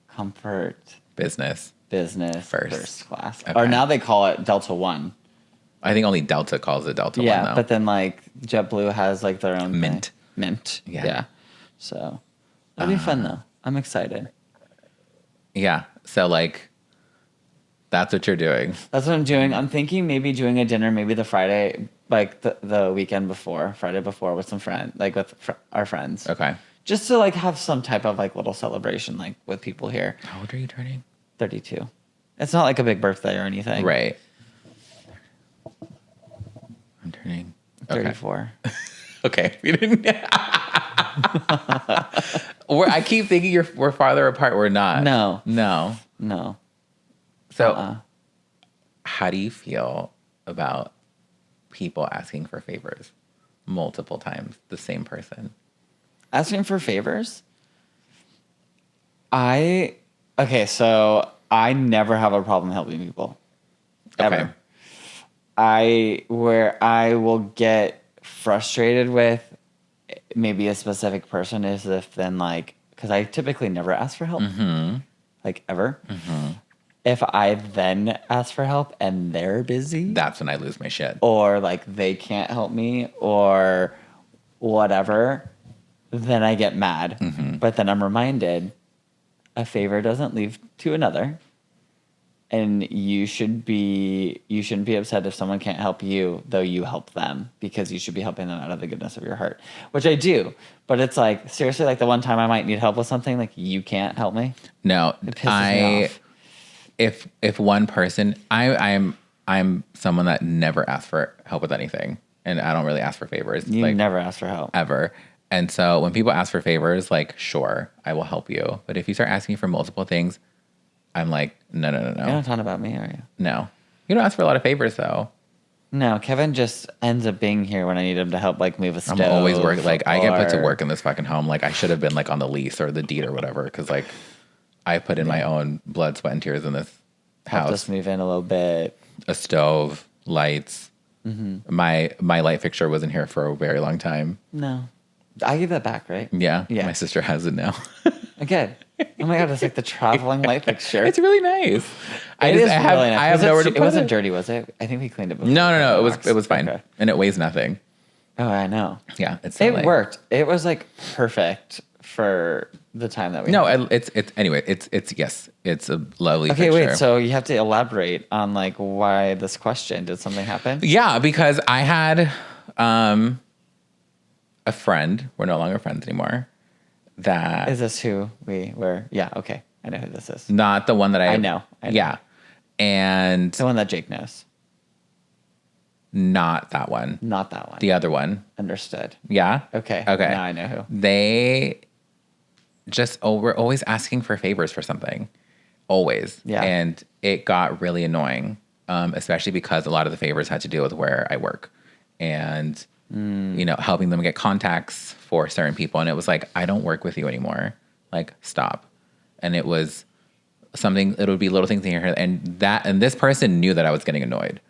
Speaker 2: comfort,
Speaker 1: business,
Speaker 2: first class.
Speaker 1: Okay.
Speaker 2: Or now they call it Delta One.
Speaker 1: I think only Delta calls it Delta One now.
Speaker 2: Yeah, but then like JetBlue has like their own
Speaker 1: Mint.
Speaker 2: Mint.
Speaker 1: Yeah.
Speaker 2: So it'll be fun though. I'm excited.
Speaker 1: Yeah. So like, that's what you're doing.
Speaker 2: That's what I'm doing. I'm thinking maybe doing a dinner, maybe the Friday, like the weekend before, Friday before with some friends, like with our friends.
Speaker 1: Okay.
Speaker 2: Just to like have some type of like little celebration, like with people here.
Speaker 1: How old are you turning?
Speaker 2: 32. It's not like a big birthday or anything.
Speaker 1: Right. I'm turning
Speaker 2: 34.
Speaker 1: Okay. You didn't. I keep thinking we're farther apart. We're not.
Speaker 2: No.
Speaker 1: No. So, how do you feel about people asking for favors multiple times, the same person?
Speaker 2: Asking for favors? So I never have a problem helping people. Ever.
Speaker 1: Okay.
Speaker 2: Where I will get frustrated with maybe a specific person is if then like, because I typically never ask for help, like ever. If I then ask for help and they're busy,
Speaker 1: that's when I lose my shit.
Speaker 2: or like they can't help me or whatever, then I get mad. But then I'm reminded a favor doesn't leave to another. And you shouldn't be upset if someone can't help you, though you help them, because you should be helping them out of the goodness of your heart, which I do. But it's like, seriously, like the one time I might need help with something, like you can't help me.
Speaker 1: No,
Speaker 2: it pisses me off.
Speaker 1: If one person, I'm someone that never asks for help with anything, and I don't really ask for favors.
Speaker 2: You never ask for help
Speaker 1: ever. And so when people ask for favors, like, sure, I will help you. But if you start asking for multiple things, I'm like, no.
Speaker 2: You're not talking about me, are you?
Speaker 1: No. You don't ask for a lot of favors, though.
Speaker 2: No, Kevin just ends up being here when I need him to help, like, move a stove.
Speaker 1: I'm always working. Like, I get put to work in this fucking home. Like, I should have been, like, on the lease or the deed or whatever. Because, like, I put in my own blood, sweat, and tears in this house.
Speaker 2: Helped us move in a little bit.
Speaker 1: A stove, lights. My light fixture wasn't here for a very long time.
Speaker 2: No. I give that back, right?
Speaker 1: Yeah. My sister has it now.
Speaker 2: Again. Oh my God, it's like the traveling light fixture.
Speaker 1: It's really nice.
Speaker 2: I have
Speaker 1: nowhere to put it.
Speaker 2: It wasn't dirty, was it? I think we cleaned it before.
Speaker 1: No. It was fine. Okay. And it weighs nothing.
Speaker 2: Oh, I know.
Speaker 1: Yeah,
Speaker 2: it worked. It was like perfect for the time that we had.
Speaker 1: It's a lovely
Speaker 2: Okay,
Speaker 1: fixture.
Speaker 2: wait, so you have to elaborate on like why this question. Did something happen?
Speaker 1: Yeah, because I had a friend, we're no longer friends anymore. That
Speaker 2: is this who we were? Yeah, okay. I know who this is.
Speaker 1: Not the one that I
Speaker 2: know.
Speaker 1: Yeah. And
Speaker 2: the one that Jake knows.
Speaker 1: Not that one.
Speaker 2: Not that one.
Speaker 1: The other one.
Speaker 2: Understood.
Speaker 1: Yeah?
Speaker 2: Okay.
Speaker 1: Okay.
Speaker 2: Now I know who.
Speaker 1: They just were always asking for favors for something. Always.
Speaker 2: Yeah.
Speaker 1: And it got really annoying, especially because a lot of the favors had to deal with where I work. And helping them get contacts for certain people. And it was like, I don't work with you anymore. Like, stop. And it was it would be little things in here. And this person knew that I was getting annoyed.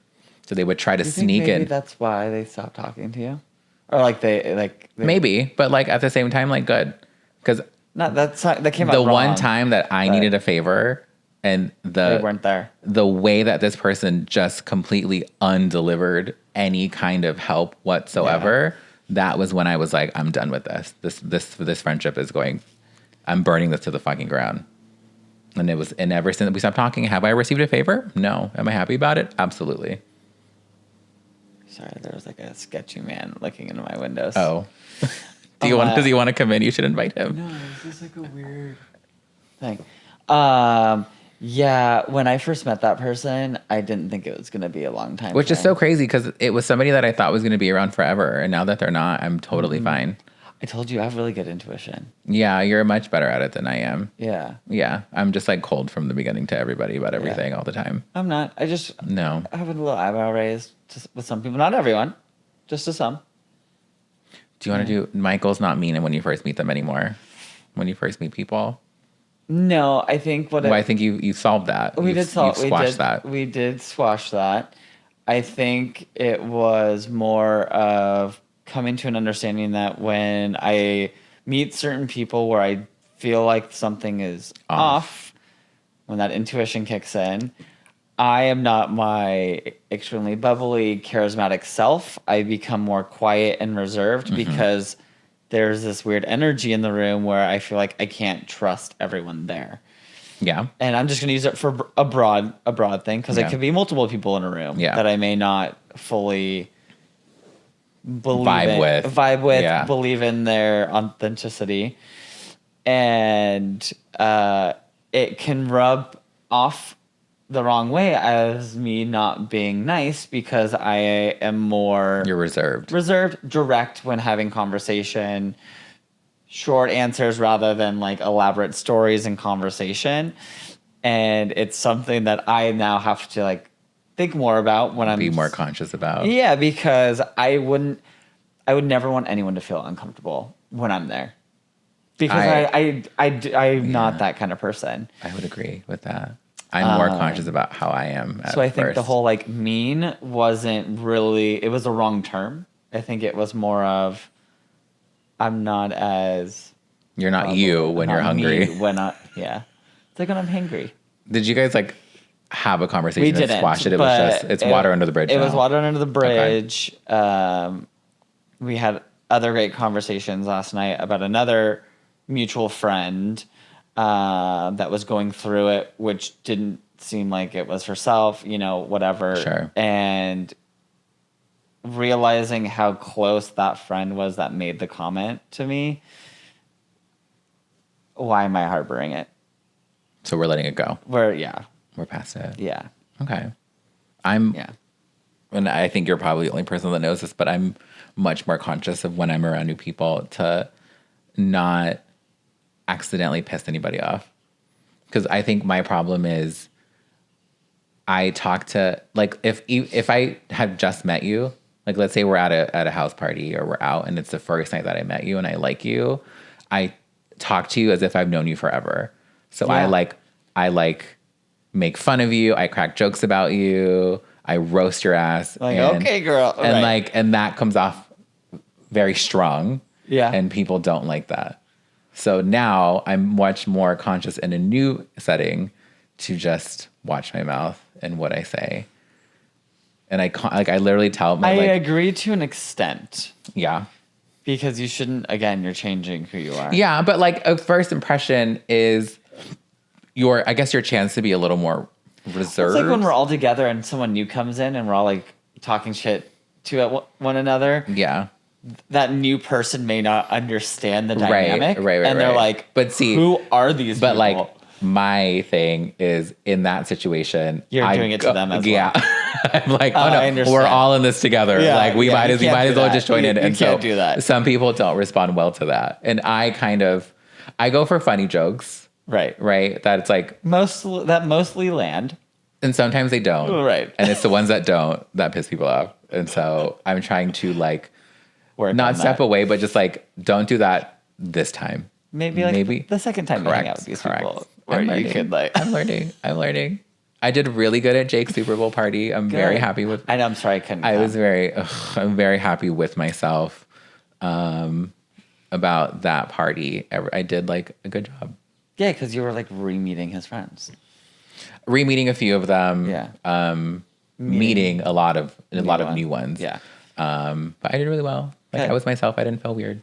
Speaker 1: So they would try to sneak in.
Speaker 2: Maybe that's why they stopped talking to you? Or like they
Speaker 1: maybe, but like at the same time, like good. Because
Speaker 2: that came out
Speaker 1: the
Speaker 2: wrong,
Speaker 1: one time that I needed a favor and
Speaker 2: they weren't there.
Speaker 1: The way that this person just completely undelivered any kind of help whatsoever, that was when I was like, I'm done with this. This friendship is going, I'm burning this to the fucking ground. And ever since we stopped talking, have I received a favor? No. Am I happy about it? Absolutely.
Speaker 2: Sorry, there was like a sketchy man looking into my windows.
Speaker 1: Oh. Does he want to come in? You should invite him.
Speaker 2: No, it's just like a weird thing. Yeah, when I first met that person, I didn't think it was going to be a long time.
Speaker 1: Which is so crazy because it was somebody that I thought was going to be around forever. And now that they're not, I'm totally fine.
Speaker 2: I told you I have really good intuition.
Speaker 1: Yeah, you're much better at it than I am.
Speaker 2: Yeah.
Speaker 1: Yeah, I'm just like cold from the beginning to everybody about everything all the time.
Speaker 2: I'm not. I just have a little eyebrow raised with some people. Not everyone, just to some.
Speaker 1: Do you want to do Michael's not mean when you first meet them anymore? When you first meet people?
Speaker 2: No, I think
Speaker 1: I think you solved that.
Speaker 2: We did squash
Speaker 1: that.
Speaker 2: We did squash that. I think it was more of coming to an understanding that when I meet certain people where I feel like something is off, when that intuition kicks in, I am not my extremely bubbly, charismatic self. I become more quiet and reserved because there's this weird energy in the room where I feel like I can't trust everyone there.
Speaker 1: Yeah.
Speaker 2: And I'm just going to use it for a broad thing because it could be multiple people in a room that I may not fully vibe with, believe in their authenticity. And it can rub off the wrong way as me not being nice because I am more
Speaker 1: You're reserved.
Speaker 2: direct when having conversation, short answers rather than like elaborate stories and conversation. And it's something that I now have to like think more about when I'm
Speaker 1: Be more conscious about.
Speaker 2: Yeah, because I would never want anyone to feel uncomfortable when I'm there. Because I'm not that kind of person.
Speaker 1: I would agree with that. I'm more conscious about how I am at
Speaker 2: So I think
Speaker 1: first.
Speaker 2: the whole like mean wasn't really, it was a wrong term. I think it was more of, I'm not as...
Speaker 1: You're not you when you're hungry.
Speaker 2: Yeah. It's like when I'm hangry.
Speaker 1: Did you guys like have a conversation
Speaker 2: We
Speaker 1: and
Speaker 2: didn't,
Speaker 1: squash it? It was just, it's water under the bridge.
Speaker 2: It
Speaker 1: now.
Speaker 2: was water under the bridge. Okay. We had other great conversations last night about another mutual friend that was going through it, which didn't seem like it was herself, whatever.
Speaker 1: Sure.
Speaker 2: And realizing how close that friend was that made the comment to me, why am I harboring it?
Speaker 1: So we're letting it go.
Speaker 2: We're
Speaker 1: past it.
Speaker 2: Yeah.
Speaker 1: Okay.
Speaker 2: Yeah.
Speaker 1: And I think you're probably the only person that knows this, but I'm much more conscious of when I'm around new people to not accidentally piss anybody off. Because I think my problem is I talk to, like, if I have just met you, like, let's say we're at a house party or we're out and it's the first night that I met you and I like you, I talk to you as if I've known you forever. So
Speaker 2: Yeah.
Speaker 1: I make fun of you. I crack jokes about you. I roast your ass.
Speaker 2: Like, okay, girl.
Speaker 1: And
Speaker 2: right.
Speaker 1: and that comes off very strong.
Speaker 2: Yeah.
Speaker 1: And people don't like that. So now I'm much more conscious in a new setting to just watch my mouth and what I say. And I literally tell my,
Speaker 2: I
Speaker 1: like,
Speaker 2: agree to an extent.
Speaker 1: yeah.
Speaker 2: Because you shouldn't, again, you're changing who you are.
Speaker 1: Yeah, but like a first impression is I guess your chance to be a little more reserved.
Speaker 2: It's like when we're all together and someone new comes in and we're all like talking shit to one another.
Speaker 1: Yeah.
Speaker 2: That new person may not understand the dynamic.
Speaker 1: Right.
Speaker 2: And they're like,
Speaker 1: but see,
Speaker 2: who are these people?
Speaker 1: But like my thing is in that situation,
Speaker 2: You're doing it to them as well.
Speaker 1: Yeah. I'm like, oh
Speaker 2: I
Speaker 1: no,
Speaker 2: understand.
Speaker 1: we're all in this together.
Speaker 2: Yeah,
Speaker 1: like we might as well just join in.
Speaker 2: You
Speaker 1: And
Speaker 2: can't
Speaker 1: so
Speaker 2: do that.
Speaker 1: Some people don't respond well to that. And I go for funny jokes. Right. That it's like
Speaker 2: mostly land.
Speaker 1: And sometimes they don't.
Speaker 2: Right.
Speaker 1: And it's the ones that don't that piss people off. And so I'm trying to like not step away, but just like don't do that this time.
Speaker 2: Maybe the second time you hang out with these people. Where you could like
Speaker 1: I'm learning. I did really good at Jake's Super Bowl party. I'm very happy with
Speaker 2: I know, I'm sorry I couldn't.
Speaker 1: I'm very happy with myself about that party. I did like a good job.
Speaker 2: Yeah, because you were like re-meeting his friends.
Speaker 1: Re-meeting a few of them.
Speaker 2: Yeah.
Speaker 1: Meeting a lot of new ones.
Speaker 2: Yeah.
Speaker 1: But I did really well. Like
Speaker 2: Good.
Speaker 1: I was myself. I didn't feel weird.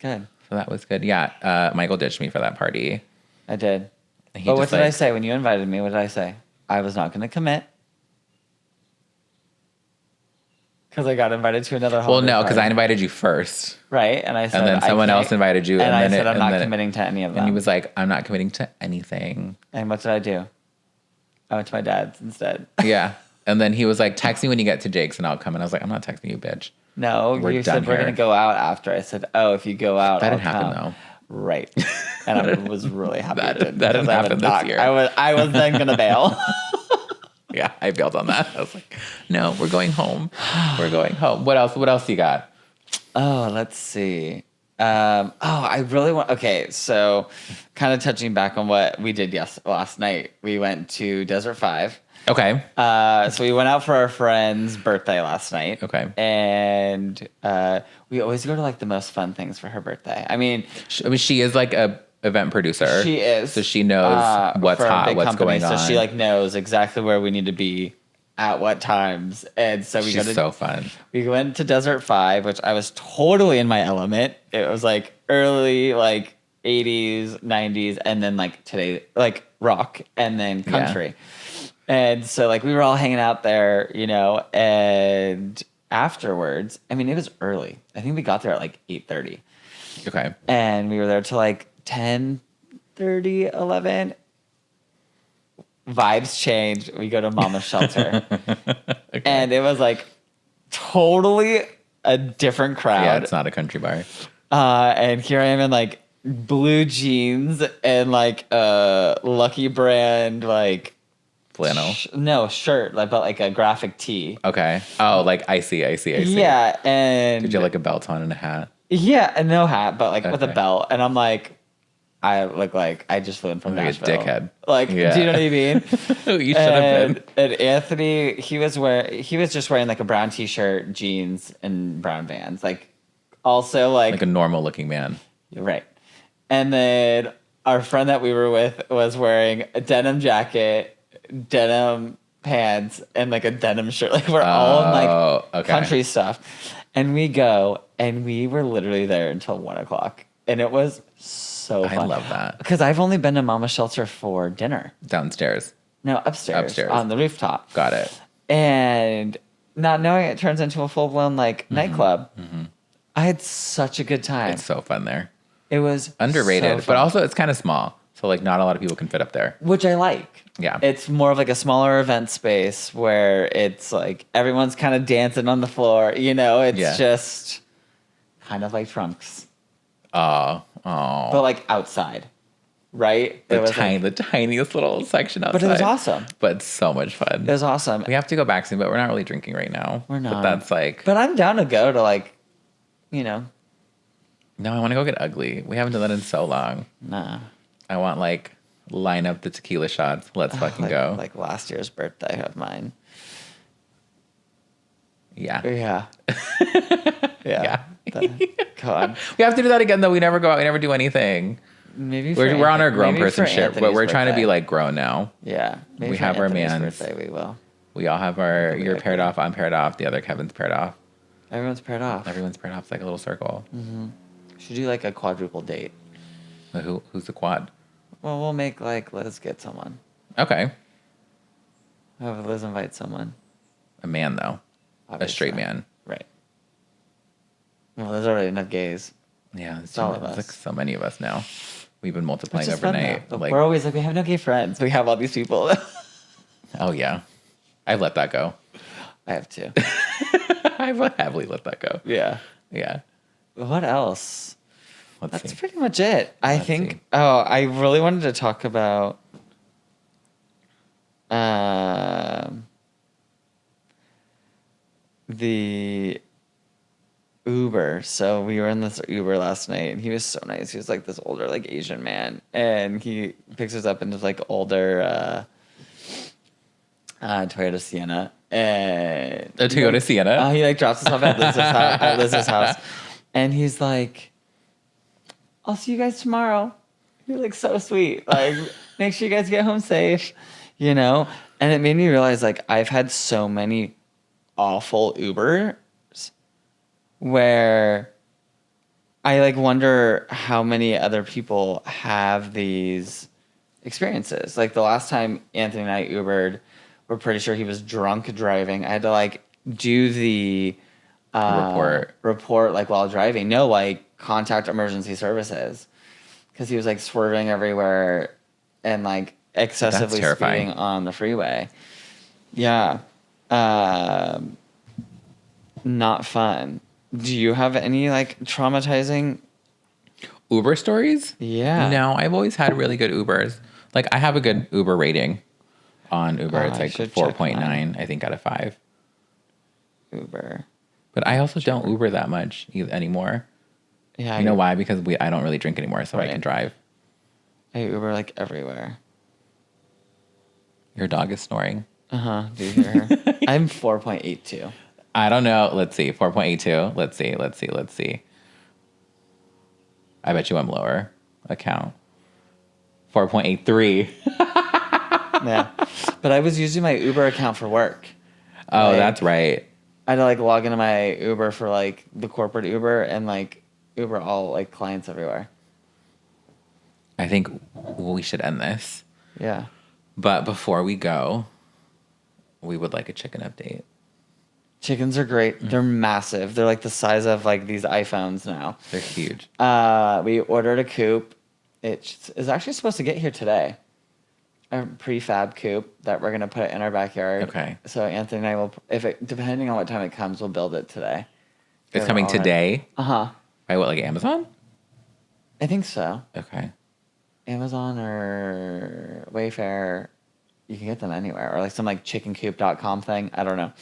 Speaker 2: Good.
Speaker 1: So that was good. Yeah. Michael ditched me for that party.
Speaker 2: I did.
Speaker 1: He
Speaker 2: But what
Speaker 1: just,
Speaker 2: did I
Speaker 1: like-
Speaker 2: say when you invited me? What did I say? I was not going to commit. Because I got invited to another holiday
Speaker 1: Well, no, because I
Speaker 2: party.
Speaker 1: invited you first.
Speaker 2: Right, and I said...
Speaker 1: And then someone else invited you.
Speaker 2: And I
Speaker 1: then
Speaker 2: said, I'm not committing to any of them.
Speaker 1: And he was like, I'm not committing to anything.
Speaker 2: And what did I do? I went to my dad's instead.
Speaker 1: Yeah. And then he was like, text me when you get to Jake's and I'll come. And I was like, I'm not texting you, bitch.
Speaker 2: No, you said we're going to go out after. I said, oh, if you go out,
Speaker 1: That
Speaker 2: I'll
Speaker 1: didn't happen,
Speaker 2: come.
Speaker 1: though.
Speaker 2: Right. And I was really happy.
Speaker 1: That
Speaker 2: it
Speaker 1: didn't
Speaker 2: because I
Speaker 1: happen
Speaker 2: would
Speaker 1: this
Speaker 2: not-
Speaker 1: year.
Speaker 2: I was then going to bail.
Speaker 1: Yeah, I bailed on that. I was like, no, we're going home. We're going home. What else you got?
Speaker 2: Oh, let's see. I really want... Okay, so kind of touching back on what we did last night. We went to Desert 5.
Speaker 1: Okay.
Speaker 2: So we went out for our friend's birthday last night.
Speaker 1: Okay.
Speaker 2: And we always go to like the most fun things for her birthday. I mean,
Speaker 1: she is like a event producer.
Speaker 2: she is.
Speaker 1: So she knows what's
Speaker 2: for a
Speaker 1: hot,
Speaker 2: big
Speaker 1: what's
Speaker 2: company,
Speaker 1: going on.
Speaker 2: So she like knows exactly where we need to be at what times. And so
Speaker 1: She's so fun.
Speaker 2: We went to Desert 5, which I was totally in my element. It was like early like 80s, 90s, and then like today, like rock and then country. Yeah. And so like we were all hanging out there, and afterwards, I mean, it was early. I think we got there at like 8:30.
Speaker 1: Okay.
Speaker 2: And we were there till like 10:30, 11. vibes change. We go to Mama's Shelter.
Speaker 1: Okay.
Speaker 2: And it was like totally a different crowd.
Speaker 1: Yeah, it's not a country bar.
Speaker 2: And here I am in like blue jeans and like a Lucky Brand like
Speaker 1: Flannel.
Speaker 2: shirt, like but like a graphic tee.
Speaker 1: Okay. Oh, like I see.
Speaker 2: Yeah, and
Speaker 1: Did you have like a belt on and a hat?
Speaker 2: yeah, and no hat, but like with a
Speaker 1: Okay.
Speaker 2: belt. And I'm like, I look like I just flew in from
Speaker 1: Like a
Speaker 2: Nashville.
Speaker 1: dickhead.
Speaker 2: Like,
Speaker 1: Yeah.
Speaker 2: do you know what I mean?
Speaker 1: You should have been.
Speaker 2: And Anthony, he was just wearing like a brown t-shirt, jeans, and brown Vans. Like, also
Speaker 1: Like a normal looking man.
Speaker 2: right. And then our friend that we were with was wearing a denim jacket, denim pants, and like a denim shirt. Like we're all in like
Speaker 1: okay.
Speaker 2: country stuff. And we go, and we were literally there until 1:00, and it was so fun.
Speaker 1: I love that.
Speaker 2: Because I've only been to Mama's Shelter for dinner.
Speaker 1: Downstairs.
Speaker 2: No, upstairs.
Speaker 1: Upstairs.
Speaker 2: On the rooftop.
Speaker 1: Got it.
Speaker 2: And not knowing it turns into a full-blown like nightclub. I had such a good time.
Speaker 1: It's so fun there.
Speaker 2: It was
Speaker 1: Underrated,
Speaker 2: so
Speaker 1: but
Speaker 2: fun.
Speaker 1: also it's kind of small. So like not a lot of people can fit up there.
Speaker 2: Which I like.
Speaker 1: Yeah.
Speaker 2: It's more of like a smaller event space where it's like everyone's kind of dancing on the floor. You know, it's just kind of like Trunks.
Speaker 1: Oh.
Speaker 2: But like outside. Right?
Speaker 1: The
Speaker 2: It was
Speaker 1: the tiniest little section outside.
Speaker 2: but it was awesome.
Speaker 1: But so much fun.
Speaker 2: It was awesome.
Speaker 1: We have to go back soon, but we're not really drinking right now.
Speaker 2: We're not.
Speaker 1: But that's like,
Speaker 2: But I'm down to go to like, you know,
Speaker 1: no, I want to go get ugly. We haven't done that in so long.
Speaker 2: nah.
Speaker 1: I want like line up the tequila shots. Let's fucking go.
Speaker 2: Like last year's birthday of mine.
Speaker 1: Yeah.
Speaker 2: Yeah.
Speaker 1: Yeah.
Speaker 2: God.
Speaker 1: We have to do that again though. We never go out. We never do anything.
Speaker 2: Maybe
Speaker 1: We're on our grown
Speaker 2: maybe
Speaker 1: person
Speaker 2: for
Speaker 1: shit, but
Speaker 2: Anthony's
Speaker 1: we're trying to be
Speaker 2: birthday.
Speaker 1: like grown now.
Speaker 2: Yeah. Maybe
Speaker 1: we
Speaker 2: for
Speaker 1: have our
Speaker 2: Anthony's
Speaker 1: mans.
Speaker 2: birthday we will.
Speaker 1: We all have our,
Speaker 2: Maybe
Speaker 1: you're
Speaker 2: I
Speaker 1: paired
Speaker 2: can.
Speaker 1: off, I'm paired off, the other Kevin's paired off.
Speaker 2: Everyone's paired off.
Speaker 1: Everyone's paired off. It's like a little circle.
Speaker 2: Should do like a quadruple date.
Speaker 1: But who's the quad?
Speaker 2: Well, we'll make like Liz get someone.
Speaker 1: Okay.
Speaker 2: Have Liz invite someone.
Speaker 1: A man though. A straight
Speaker 2: Obviously.
Speaker 1: man.
Speaker 2: Right. Well, there's already enough gays.
Speaker 1: Yeah, it's
Speaker 2: all of
Speaker 1: it's
Speaker 2: us.
Speaker 1: like so many of us now. We've been multiplying
Speaker 2: Which is fun,
Speaker 1: overnight.
Speaker 2: though.
Speaker 1: Like,
Speaker 2: We're always like, we have no gay friends. We have all these people.
Speaker 1: oh yeah, I've let that go.
Speaker 2: I have to.
Speaker 1: I've heavily let that go.
Speaker 2: Yeah.
Speaker 1: Yeah.
Speaker 2: What else?
Speaker 1: Let's
Speaker 2: That's
Speaker 1: see.
Speaker 2: pretty much it. I
Speaker 1: Let's
Speaker 2: think.
Speaker 1: see.
Speaker 2: Oh, I really wanted to talk about. The Uber. So we were in this Uber last night, and he was so nice. He was like this older, like Asian man, and he picks us up in this like older Toyota Sienna, and
Speaker 1: A Toyota Sienna.
Speaker 2: he like drops us off at Liz's house, and he's like, "I'll see you guys tomorrow." You're like so sweet. Like, make sure you guys get home safe, you know. And it made me realize like I've had so many awful Ubers where I like wonder how many other people have these experiences. Like the last time Anthony and I Ubered, we're pretty sure he was drunk driving. I had to like do the report like while driving. No, like contact emergency services because he was like swerving everywhere and like excessively
Speaker 1: terrifying.
Speaker 2: speeding on the freeway. Yeah. Not fun. Do you have any like traumatizing?
Speaker 1: Uber stories?
Speaker 2: Yeah.
Speaker 1: No, I've always had really good Ubers. Like I have a good Uber rating on Uber.
Speaker 2: Oh,
Speaker 1: It's
Speaker 2: I
Speaker 1: like
Speaker 2: should check
Speaker 1: 4.9,
Speaker 2: mine.
Speaker 1: I think, out of 5.
Speaker 2: Uber.
Speaker 1: But I also don't Uber that much anymore.
Speaker 2: Yeah.
Speaker 1: You know why? Because I don't really drink anymore, so I
Speaker 2: Right.
Speaker 1: can drive.
Speaker 2: I Uber like everywhere.
Speaker 1: Your dog is snoring.
Speaker 2: Do you hear her? I'm 4.82.
Speaker 1: I don't know. Let's see. 4.82. Let's see. I bet you I'm lower. Account. 4.83.
Speaker 2: Yeah. But I was using my Uber account for work.
Speaker 1: Oh,
Speaker 2: Like,
Speaker 1: that's right.
Speaker 2: I had to like log into my Uber for like the corporate Uber and like Uber all like clients everywhere.
Speaker 1: I think we should end this.
Speaker 2: Yeah.
Speaker 1: But before we go, we would like a chicken update.
Speaker 2: Chickens are great. They're massive. They're like the size of like these iPhones now.
Speaker 1: They're huge.
Speaker 2: We ordered a coop. It is actually supposed to get here today. a prefab coop that we're gonna put in our backyard.
Speaker 1: Okay.
Speaker 2: So Anthony and I will, depending on what time it comes, we'll build it today.
Speaker 1: It's coming today?
Speaker 2: Uh-huh.
Speaker 1: By what, like Amazon?
Speaker 2: I think so.
Speaker 1: Okay.
Speaker 2: Amazon or Wayfair, you can get them anywhere, or like some like chickencoop.com thing. I don't know,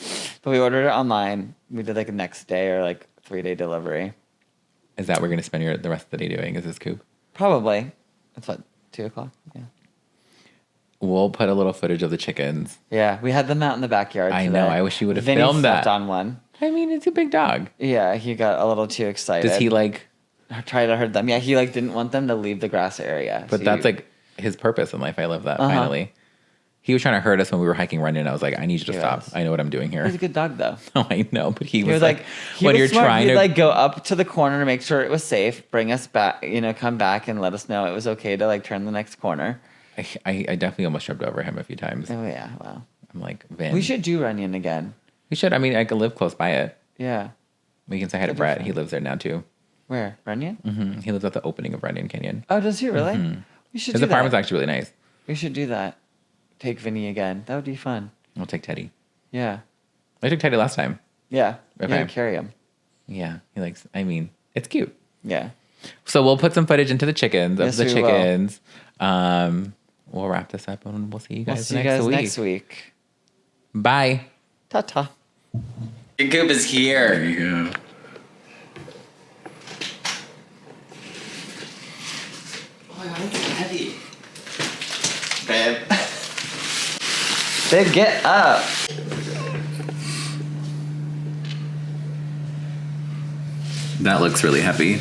Speaker 2: but we ordered it online. We did like a next day or like 3-day delivery.
Speaker 1: Is that what we're gonna spend the rest of the day doing? Is this coop?
Speaker 2: Probably. It's what, 2:00? Yeah.
Speaker 1: We'll put a little footage of the chickens.
Speaker 2: Yeah, we had them out in the backyard.
Speaker 1: I
Speaker 2: today.
Speaker 1: know. I wish you would have
Speaker 2: Vinny
Speaker 1: filmed that.
Speaker 2: stepped on one.
Speaker 1: I mean, it's a big dog.
Speaker 2: Yeah, he got a little too excited.
Speaker 1: Does he like?
Speaker 2: Try to hurt them? Yeah, he like didn't want them to leave the grass area.
Speaker 1: But
Speaker 2: so
Speaker 1: that's like his purpose in life. I love that. Finally, he was trying to hurt us when we were hiking Runyon. I was like, I need you to stop. I know what I'm doing here.
Speaker 2: He's a good dog though.
Speaker 1: Oh, I know, but he was
Speaker 2: like
Speaker 1: when you're
Speaker 2: smart.
Speaker 1: trying
Speaker 2: He'd
Speaker 1: to
Speaker 2: like go up to the corner to make sure it was safe, bring us back, come back and let us know it was okay to like turn the next corner.
Speaker 1: I definitely almost jumped over him a few times.
Speaker 2: Oh yeah, wow.
Speaker 1: I'm like, Vin.
Speaker 2: We should do Runyon again.
Speaker 1: We should. I mean, I could live close by it.
Speaker 2: Yeah.
Speaker 1: We can say hi to Brett. He lives there now too.
Speaker 2: Where? Runyon?
Speaker 1: Mm-hmm. He lives at the opening of Runyon Canyon.
Speaker 2: Oh, does he really?
Speaker 1: Mm-hmm.
Speaker 2: We should.
Speaker 1: His
Speaker 2: do
Speaker 1: apartment's
Speaker 2: that.
Speaker 1: actually really nice.
Speaker 2: We should do that. Take Vinny again. That would be fun.
Speaker 1: We'll take Teddy.
Speaker 2: Yeah.
Speaker 1: I took Teddy last time.
Speaker 2: Yeah.
Speaker 1: Okay.
Speaker 2: Yeah, carry him.
Speaker 1: Yeah, he likes. I mean, it's cute.
Speaker 2: Yeah.
Speaker 1: So we'll put some footage into the chickens
Speaker 2: Yes,
Speaker 1: of the
Speaker 2: we will.
Speaker 1: chickens. We'll wrap this up and we'll see you guys,
Speaker 2: next week.
Speaker 1: Bye.
Speaker 2: Ta-ta.
Speaker 1: Your coop is here.
Speaker 3: There you go.
Speaker 2: Oh my god, it's heavy. Babe. Babe, get up.
Speaker 3: That looks really heavy.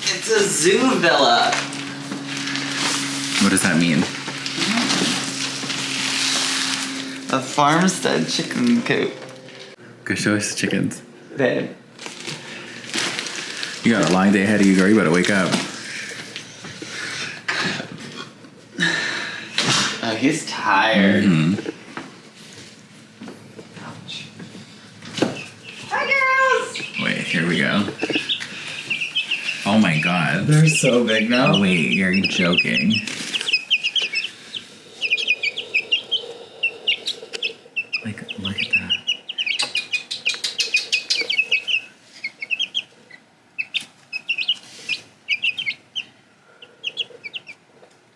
Speaker 2: It's a zoo villa.
Speaker 3: What does that mean?
Speaker 2: A farmstead chicken coop.
Speaker 3: Go show us the chickens.
Speaker 2: Babe.
Speaker 3: You got a long day ahead of you, girl. You better wake up.
Speaker 2: Oh, he's tired.
Speaker 3: Mm-hmm.
Speaker 2: Ouch. Hi, girls.
Speaker 3: Wait, here we go. Oh my god.
Speaker 2: They're so big now.
Speaker 3: Oh, wait, you're joking. Like, look at that.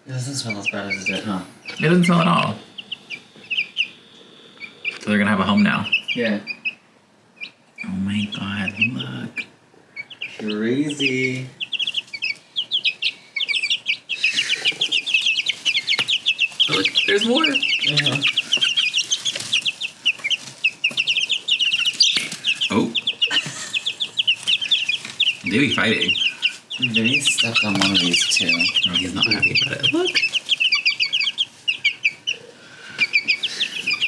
Speaker 2: It doesn't smell as bad as it did, huh?
Speaker 3: It doesn't smell at all. So they're gonna have a home now.
Speaker 2: Yeah.
Speaker 3: Oh my god, look.
Speaker 2: Crazy.
Speaker 3: Look, there's more.
Speaker 2: Uh-huh.
Speaker 3: Oh. They be fighting.
Speaker 2: Vinny stepped on one of these too.
Speaker 3: Oh, he's not happy about it. Look.